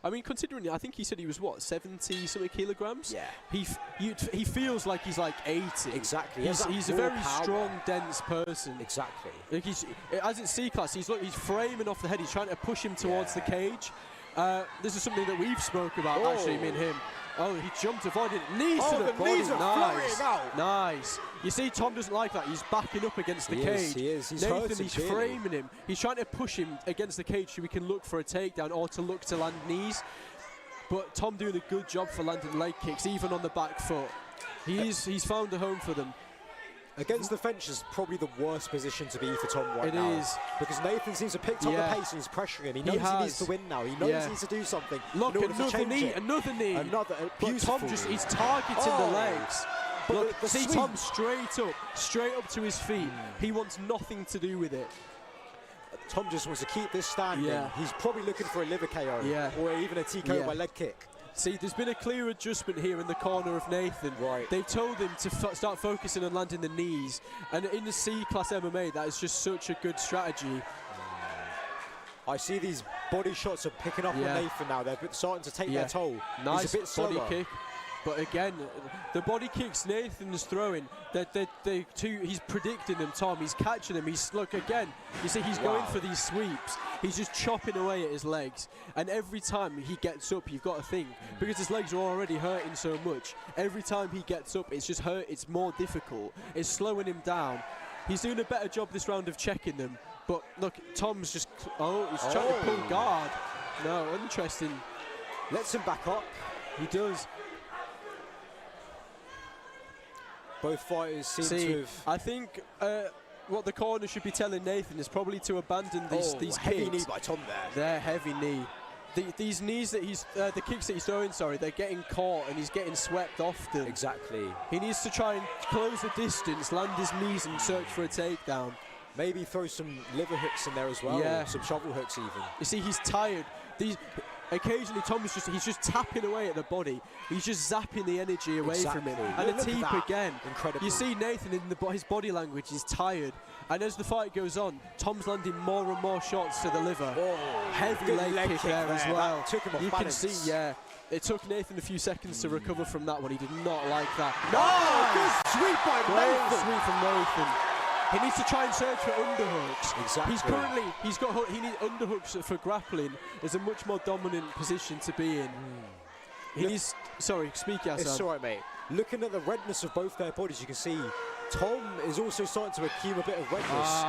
I mean, considering, I think he said he was, 70-something kilograms? Yeah. He feels like he's like 80. Exactly. He's a very strong, dense person. Exactly. Like as it's C-class, he's framing off the head. He's trying to push him towards the cage. This is something that we've spoke about, actually, me and him. Oh, he jumped, avoided it. Knees to the body. Knees are flying out. Nice. You see, Tom doesn't like that. He's backing up against the cage. He is. He's Nathan, he's framing him. He's trying to push him against the cage so he can look for a takedown or to look to land knees. But Tom doing a good job for landing leg kicks, even on the back foot. He's found a home for them. Against the fence is probably the worst position to be for Tom right now. It is. Because Nathan seems to have picked up the pace and he's pressuring him. He knows he needs to win now. He knows he needs to do something. Look, another knee. Another Tom he's targeting the legs. Look, see Tom straight up to his feet. He wants nothing to do with it. Tom just wants to keep this standing. Yeah. He's probably looking for a liver KO or even a TKO by leg kick. See, there's been a clear adjustment here in the corner of Nathan. Right. They've told him to start focusing on landing the knees. And in the C-class MMA, that is just such a good strategy. I see these body shots are picking up on Nathan now. They're starting to take their toll. Nice He's a bit slower. body kick. But again, the body kicks Nathan's throwing, he's predicting them, Tom. He's catching them. Look, again, you see he's going for these sweeps. He's just chopping away at his legs. And every time he gets up, you've got to think, because his legs are already hurting so much, every time he gets up, it's just it's more difficult. It's slowing him down. He's doing a better job this round of checking them. But look, Tom's just, he's trying to pull guard. No, interesting. Lets him back up. He does. Both fighters seem to have... I think what the corner should be telling Nathan is probably to abandon these kicks. Heavy knee by Tom there. They're heavy knee. These knees that the kicks that he's throwing, they're getting caught and he's getting swept off them. Exactly. He needs to try and close the distance, land his knees and search for a takedown. Maybe throw some liver hooks in there as well, or some shovel hooks even. You see, he's tired. Occasionally, Tom is he's just tapping away at the body. He's just zapping the energy away from him. And a teep again. Incredible. You see Nathan his body language is tired. And as the fight goes on, Tom's landing more and more shots to the liver. Heavy leg kick there as well. That took him off you balance. can see, it took Nathan a few seconds to recover from that one. He did not like that. Good sweep by Nathan. Sweep from Nathan. He needs to try and search for underhooks. Exactly. He needs underhooks for grappling as a much more dominant position to be in. He needs, speak, Yasan. It's all right, mate. Looking at the redness of both their bodies, you can see Tom is also starting to accumulate a bit of redness.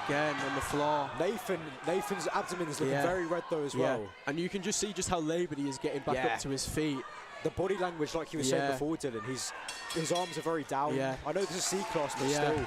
Again on the floor. Nathan's abdomen is looking very red though as well. And you can just see just how laboured he is getting back up to his feet. The body language, like you were saying before, Dylan, his arms are very down. I know this is C-class, but still.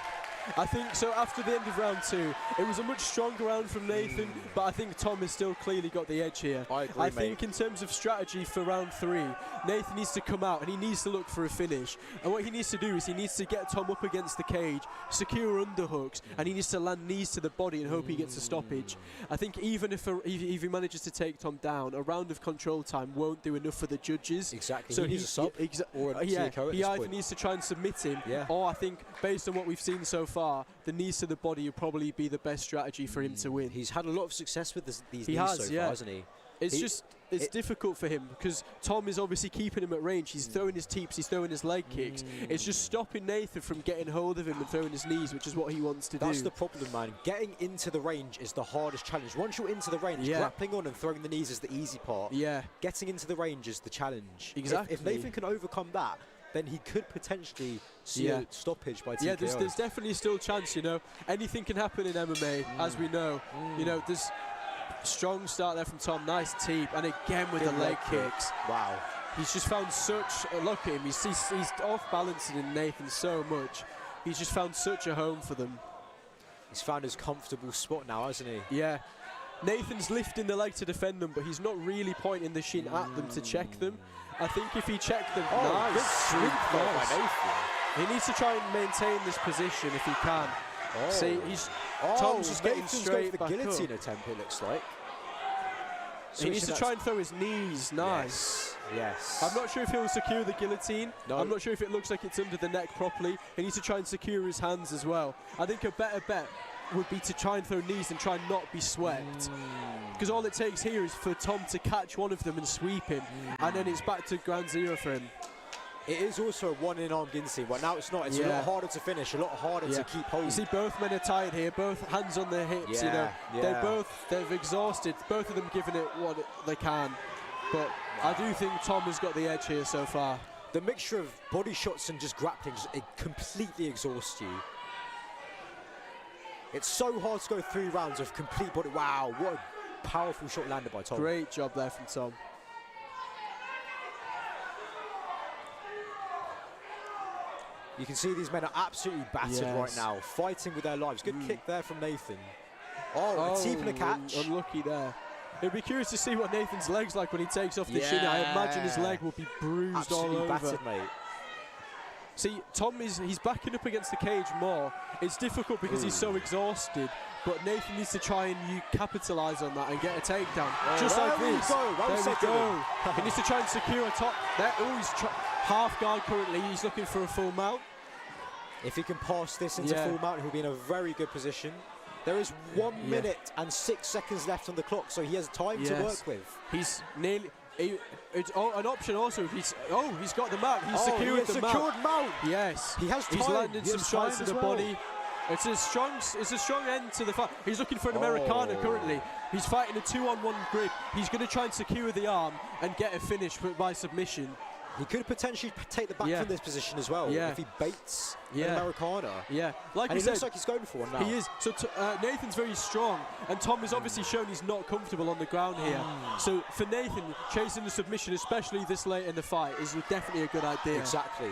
I think so. After the end of round 2, it was a much stronger round from Nathan, but I think Tom has still clearly got the edge here. I agree, I think in terms of strategy for round 3, Nathan needs to come out and he needs to look for a finish. And what he needs to do is he needs to get Tom up against the cage, secure underhooks, and he needs to land knees to the body and hope he gets a stoppage. I think even if he manages to take Tom down, a round of control time won't do enough for the judges. Exactly. So he needs a sub or a TKO he either needs to try and submit him, or I think based on what we've seen so far, the knees to the body will probably be the best strategy for him to win. He's had a lot of success with these knees so far, hasn't he? It's difficult for him because Tom is obviously keeping him at range. He's throwing his teeps, he's throwing his leg kicks. It's just stopping Nathan from getting hold of him and throwing his knees, which is what he wants to do. That's the problem, man. Getting into the range is the hardest challenge. Once you're into the range, grappling on and throwing the knees is the easy part. Getting into the range is the challenge. Exactly. If Nathan can overcome that, then he could potentially see a stoppage by TKO. Yeah, there's definitely still a chance, you know. Anything can happen in MMA, as we know. You know, there's strong start there from Tom, nice teep, and again with the leg kicks. Wow. He's just found such, look at him, he's off balancing in Nathan so much. He's just found such a home for them. He's found his comfortable spot now, hasn't he? Yeah. Nathan's lifting the leg to defend them, but he's not really pointing the shin at them to check them. I think if he checked them, nice. By Nathan. He needs to try and maintain this position if he can. See, Tom's just getting straight for the guillotine attempt, it looks like. He needs to try and throw his knees. Nice. Yes. I'm not sure if he'll secure the guillotine. No. I'm not sure if it looks like it's under the neck properly. He needs to try and secure his hands as well. I think a better bet would be to try and throw knees and try and not be swept. Because all it takes here is for Tom to catch one of them and sweep him. And then it's back to ground zero for him. It is also a one-in-arm guillotine, but now it's not. It's a lot harder to finish, a lot harder to keep hold. You see, both men are tired here, both hands on their hips. You know, they've exhausted. Both of them giving it what they can. But I do think Tom has got the edge here so far. The mixture of body shots and just grappling, it completely exhausts you. It's so hard to go 3 rounds of complete body. Wow, what a powerful shot landed by Tom. Great job there from Tom. You can see these men are absolutely battered right now, fighting with their lives. Good kick there from Nathan. A teep and a catch. Unlucky there. It'd be curious to see what Nathan's leg's like when he takes off the shin. I imagine his leg will be bruised absolutely all over. Battered, mate. See, Tom he's backing up against the cage more. It's difficult because he's so exhausted, but Nathan needs to try and capitalise on that and get a takedown. Just like this. There we go. He needs to try and secure a top. He's half guard currently. He's looking for a full mount. If he can pass this into full mount, he'll be in a very good position. There is 1 minute and 6 seconds left on the clock, so he has time to work with. He's nearly... It's an option also. If he's got the mount. He's secured the mount. Yes, he has time. He's landed some shots to the body. It's a strong end to the fight. He's looking for an Americana currently. He's fighting a 2-on-1 grip. He's going to try and secure the arm and get a finish by submission. He could potentially take the back from this position as well if he baits an Americana. Yeah, like and he it said, looks like he's going for one now. He is. So Nathan's very strong, and Tom has obviously shown he's not comfortable on the ground here. So for Nathan, chasing the submission, especially this late in the fight, is definitely a good idea. Exactly.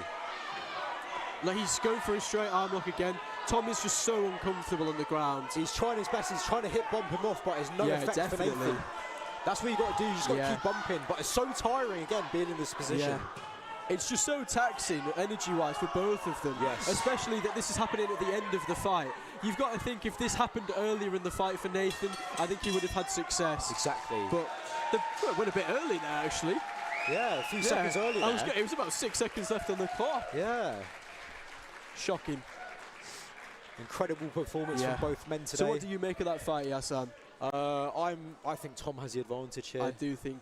Like he's going for a straight arm lock again. Tom is just so uncomfortable on the ground. He's trying his best. He's trying to hit bump him off, but there's no effect for Nathan. That's what you got to do. You just got to keep bumping. But it's so tiring again being in this position. Yeah. It's just so taxing energy-wise for both of them. Yes. Especially that this is happening at the end of the fight. You've got to think if this happened earlier in the fight for Nathan, I think he would have had success. Exactly. But it went a bit early there, actually. Yeah, a few seconds earlier. It was about 6 seconds left on the clock. Yeah. Shocking. Incredible performance from both men today. So what do you make of that fight, Yassan? I think Tom has the advantage here. I do think,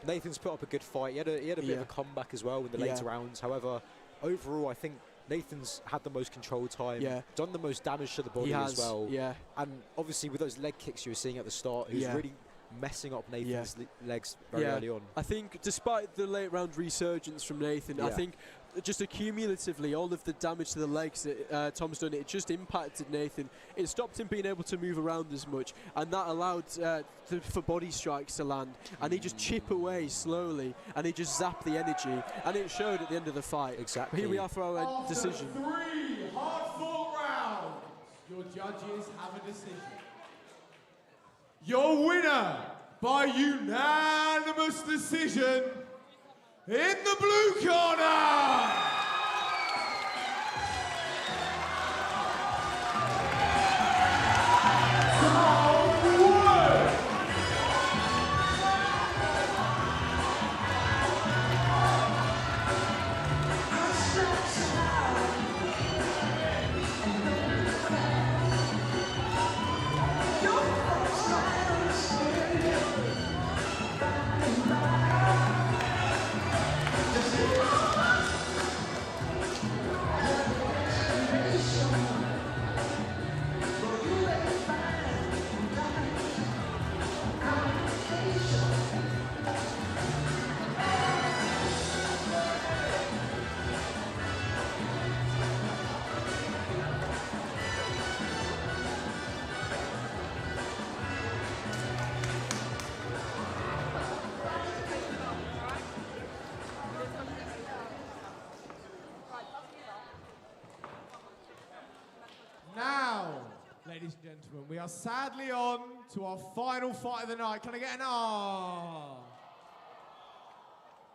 Nathan's put up a good fight. He had a bit of a comeback as well in the later rounds. However, overall, I think Nathan's had the most controlled time. Done the most damage to the body as well. And obviously, with those leg kicks you were seeing at the start, he was really messing up Nathan's legs very early on. I think despite the late round resurgence from Nathan, I think just accumulatively all of the damage to the legs that Tom's done, it just impacted Nathan. It stopped him being able to move around as much, and that allowed for body strikes to land, and he just chip away slowly, and he just zapped the energy, and it showed at the end of the fight. Exactly. Here we are for our decision. 3 hard-fought rounds, your judges have a decision. Your winner by unanimous decision in the blue corner. Ladies and gentlemen, we are sadly on to our final fight of the night. Can I get an ah?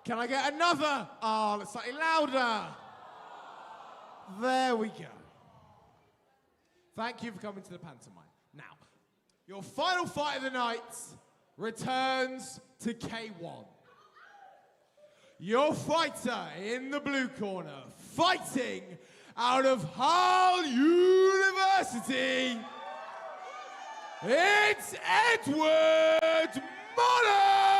Can I get another ah? Let's slightly louder. There we go. Thank you for coming to the pantomime. Now, your final fight of the night returns to K1. Your fighter in the blue corner, fighting out of Hull University, it's Edward Mullen!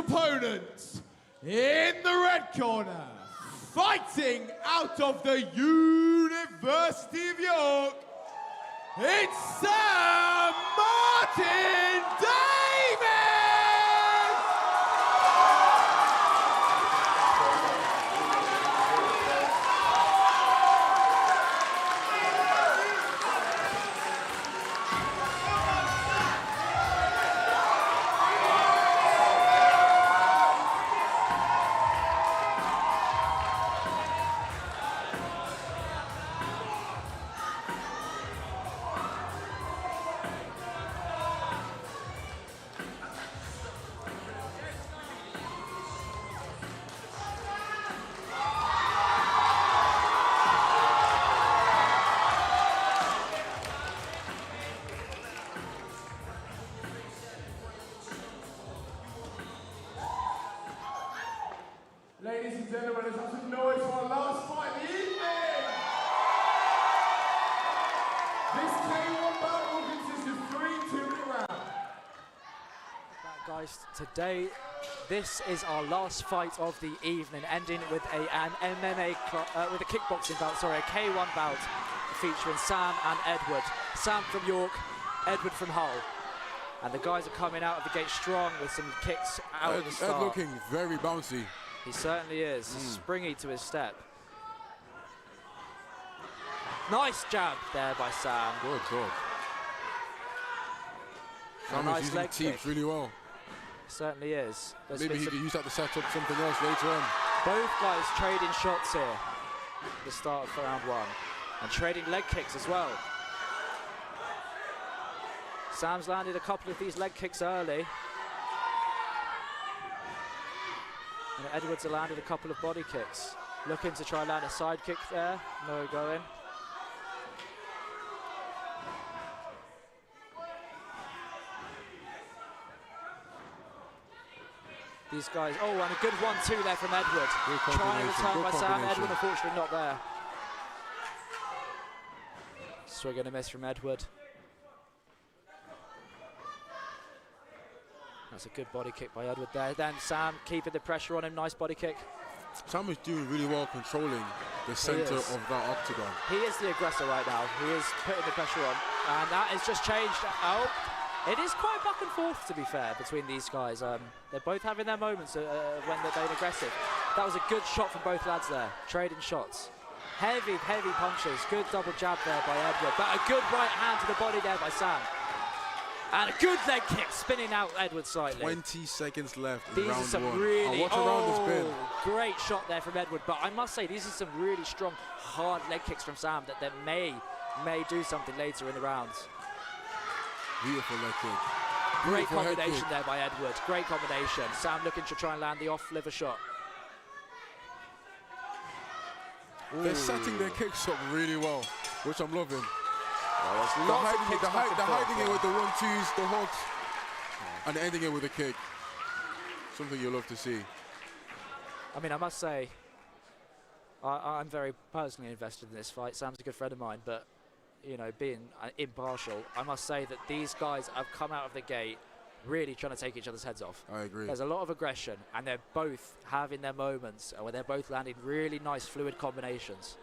opponent, in the red corner, fighting out of the University of York, it's Sam Martin Davis! Ladies and gentlemen, let's have some noise for our last fight of the evening! This K1 bout will consist of 3 2-minute rounds. Guys, today, this is our last fight of the evening, ending with an MMA, with a kickboxing bout, sorry, a K1 bout featuring Sam and Edward. Sam from York, Edward from Hull. And the guys are coming out of the gate strong with some kicks out of the start. Ed looking very bouncy. He certainly is. Springy to his step. Nice jab there by Sam. Good, good. Sam is using teeps really well. Certainly is. Maybe he could use that to set up something else later on. Both guys trading shots here at the start of round 1. And trading leg kicks as well. Sam's landed a couple of these leg kicks early. And Edwards has landed a couple of body kicks. Looking to try and land a side kick there. No going. These guys, oh, and a good 1-2 there from Edward. Trying to return by Sam. Edward unfortunately not there. Swing and a miss from Edward. That's a good body kick by Edward there. Then Sam keeping the pressure on him. Nice body kick. Sam is doing really well controlling the centre of that octagon. He is the aggressor right now. He is putting the pressure on. And that has just changed. Oh, it is quite back and forth, to be fair, between these guys. They're both having their moments when they're being aggressive. That was a good shot from both lads there. Trading shots. Heavy, heavy punches. Good double jab there by Edward. But a good right hand to the body there by Sam. And a good leg kick, spinning out Edward slightly. 20 seconds left in these round are some 1. really, watch around the spin. Great shot there from Edward. But I must say, these are some really strong, hard leg kicks from Sam that may do something later in the rounds. Beautiful leg kick. Great combination there by Edward. Great combination. Sam looking to try and land the off-liver shot. They're setting their kicks up really well, which I'm loving. Well, they're hiding it with the 1-2s, the hooks, and ending it with a kick. Something you'll love to see. I mean, I must say, I'm very personally invested in this fight. Sam's a good friend of mine, but you know, being impartial, I must say that these guys have come out of the gate really trying to take each other's heads off. I agree. There's a lot of aggression, and they're both having their moments where they're both landing really nice, fluid combinations.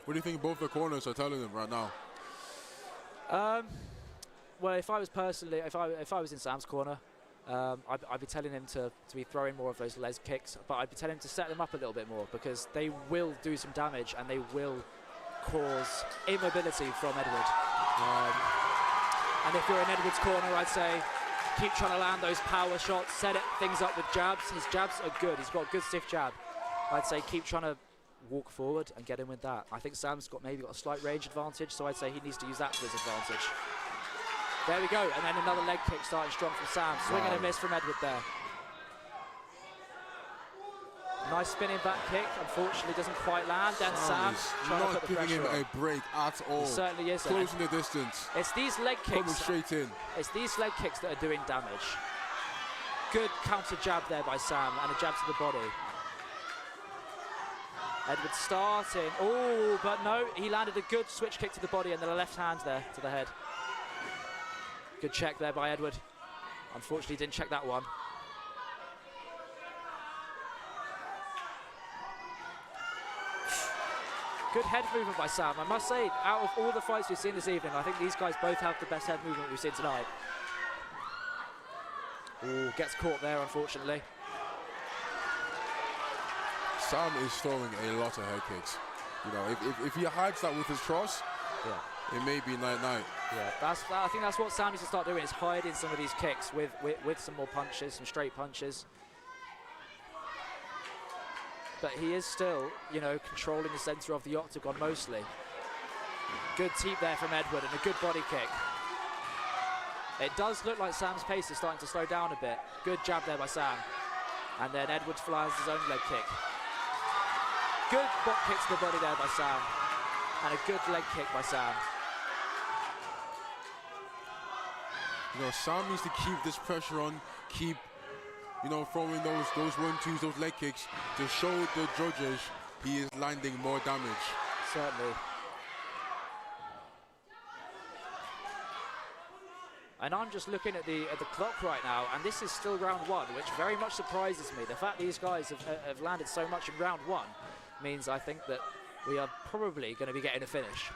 What do you think both the corners are telling them right now? Well, if I was personally, if I was in Sam's corner, I'd be telling him to be throwing more of those leg kicks, but I'd be telling him to set them up a little bit more because they will do some damage and they will cause immobility from Edward. And if you're in Edward's corner, I'd say keep trying to land those power shots, set things up with jabs. His jabs are good. He's got a good stiff jab. I'd say keep trying to walk forward and get him with that. I think Sam's maybe got a slight range advantage, so I'd say he needs to use that to his advantage. There we go, and then another leg kick starting strong from Sam. Swing and a miss from Edward there. Nice spinning back kick, unfortunately doesn't quite land. Then Sam trying to put the pressure on. Not giving him a break at all. He certainly is. Closing the distance. It's these leg kicks. Coming straight in. It's these leg kicks that are doing damage. Good counter jab there by Sam and a jab to the body. Edward starting. Oh, but no, he landed a good switch kick to the body and then a left hand there to the head. Good check there by Edward. Unfortunately, didn't check that one. Good head movement by Sam. I must say, out of all the fights we've seen this evening, I think these guys both have the best head movement we've seen tonight. Ooh, gets caught there, unfortunately. Sam is throwing a lot of head kicks. You know, if he hides that with his cross, yeah, it may be night-night. Yeah, I think that's what Sam needs to start doing, is hiding some of these kicks with some more punches, some straight punches. But he is still, you know, controlling the centre of the octagon mostly. Good teep there from Edward and a good body kick. It does look like Sam's pace is starting to slow down a bit. Good jab there by Sam. And then Edward flies his own leg kick. Good bot kick to the body there by Sam. And a good leg kick by Sam. You know, Sam needs to keep this pressure on, keep, you know, throwing those 1-2s, those leg kicks to show the judges he is landing more damage. Certainly. And I'm just looking at the clock right now, and this is still round 1, which very much surprises me. The fact these guys have landed so much in round 1 means I think that we are probably going to be getting a finish.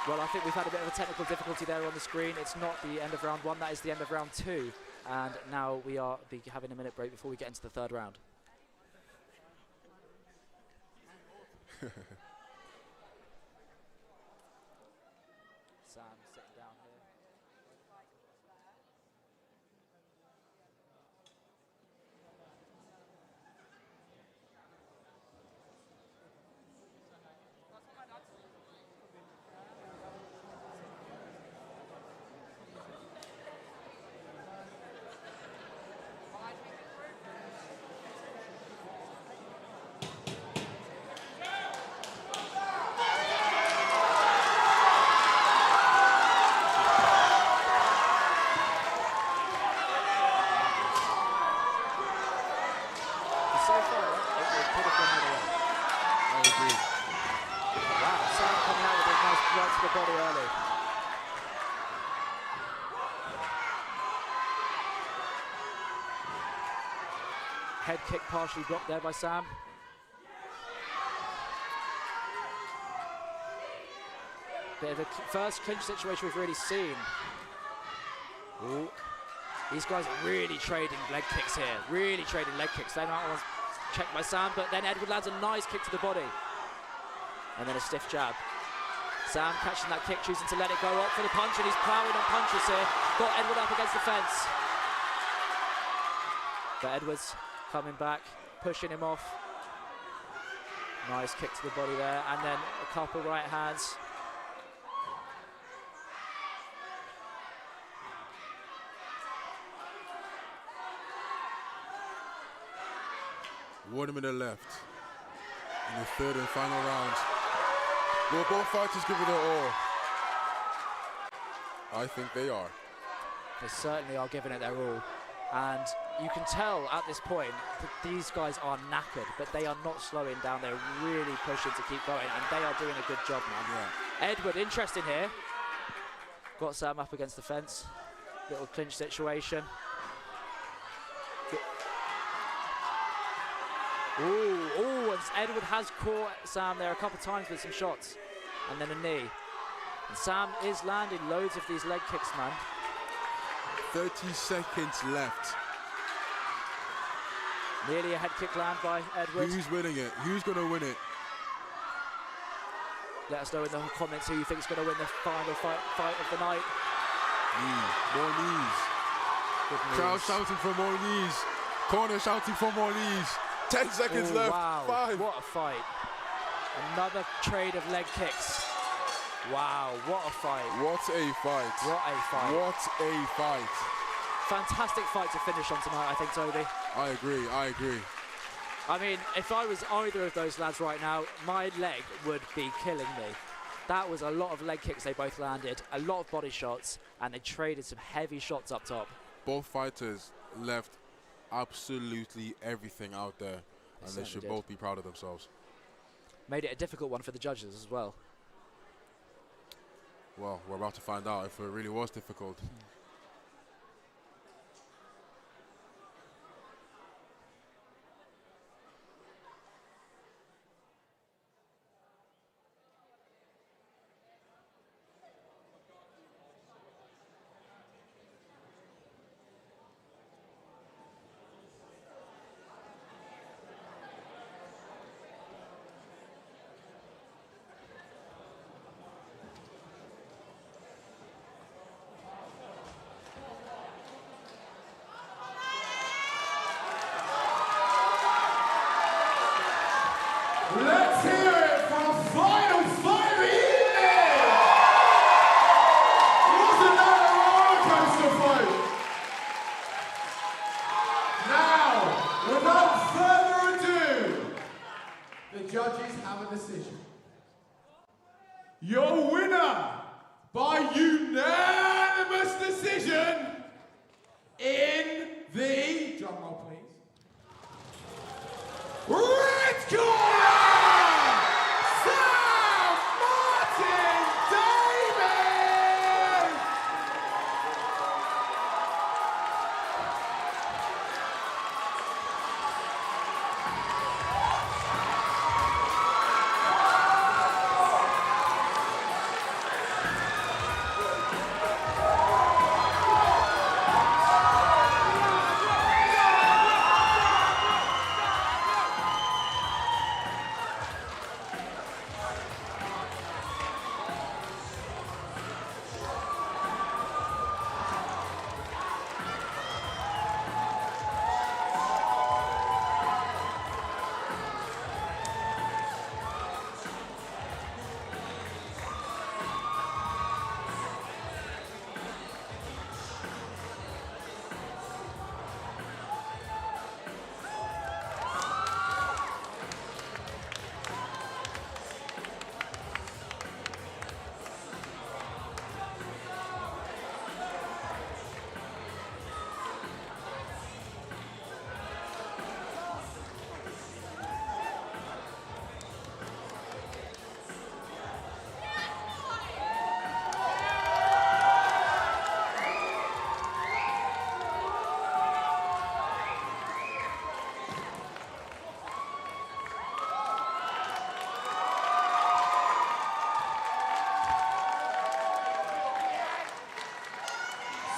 Well, I think we've had a bit of a technical difficulty there on the screen. It's not the end of round 1, that is the end of round 2. And now we are having a minute break before we get into the third round. Sam sitting down here. Head kick partially blocked there by Sam. Bit of a first clinch situation we've really seen. Ooh. These guys are really trading leg kicks here. Really trading leg kicks. They might want to check by Sam, but then Edward lands a nice kick to the body. And then a stiff jab. Sam catching that kick, choosing to let it go up for the punch, and he's plowing on punches here. Got Edward up against the fence. But Edwards coming back, pushing him off. Nice kick to the body there, and then a couple right hands. One minute left in the third and final round. Will both fighters give it their all? I think they are. They certainly are giving it their all. And you can tell at this point that these guys are knackered, but they are not slowing down. They're really pushing to keep going, and they are doing a good job, man. Yeah. Edward, interesting here. Got Sam up against the fence. Little clinch situation. Ooh, and Edward has caught Sam there a couple of times with some shots. And then a knee. And Sam is landing loads of these leg kicks, man. 30 seconds left. Nearly a head kick land by Edward. Who's winning it? Who's going to win it? Let us know in the comments who you think is going to win the final fight of the night. More knees. Good news. Crowd shouting for more knees. Corner shouting for more knees. 10 seconds left. Wow. 5. What a fight. Another trade of leg kicks. Wow, what a fight. What a fight. What a fight. What a fight. Fantastic fight to finish on tonight, I think, Toby. I agree. I mean, if I was either of those lads right now, my leg would be killing me. That was a lot of leg kicks they both landed, a lot of body shots, and they traded some heavy shots up top. Both fighters left absolutely everything out there, and they should both be proud of themselves. Made it a difficult one for the judges as well. well, we're about to find out if it really was difficult. Let's hear it for the final fight of the evening! Wasn't that a roller coaster fight? Now, without further ado, the judges have a decision. Your winner by unanimous decision in the, drum roll please, red corner!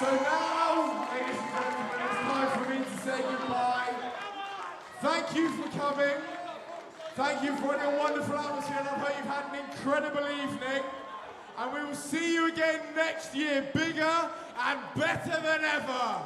So now, ladies and gentlemen, it's time for me to say goodbye. Thank you for coming. Thank you for a wonderful atmosphere, and I hope you've had an incredible evening. And we will see you again next year, bigger and better than ever.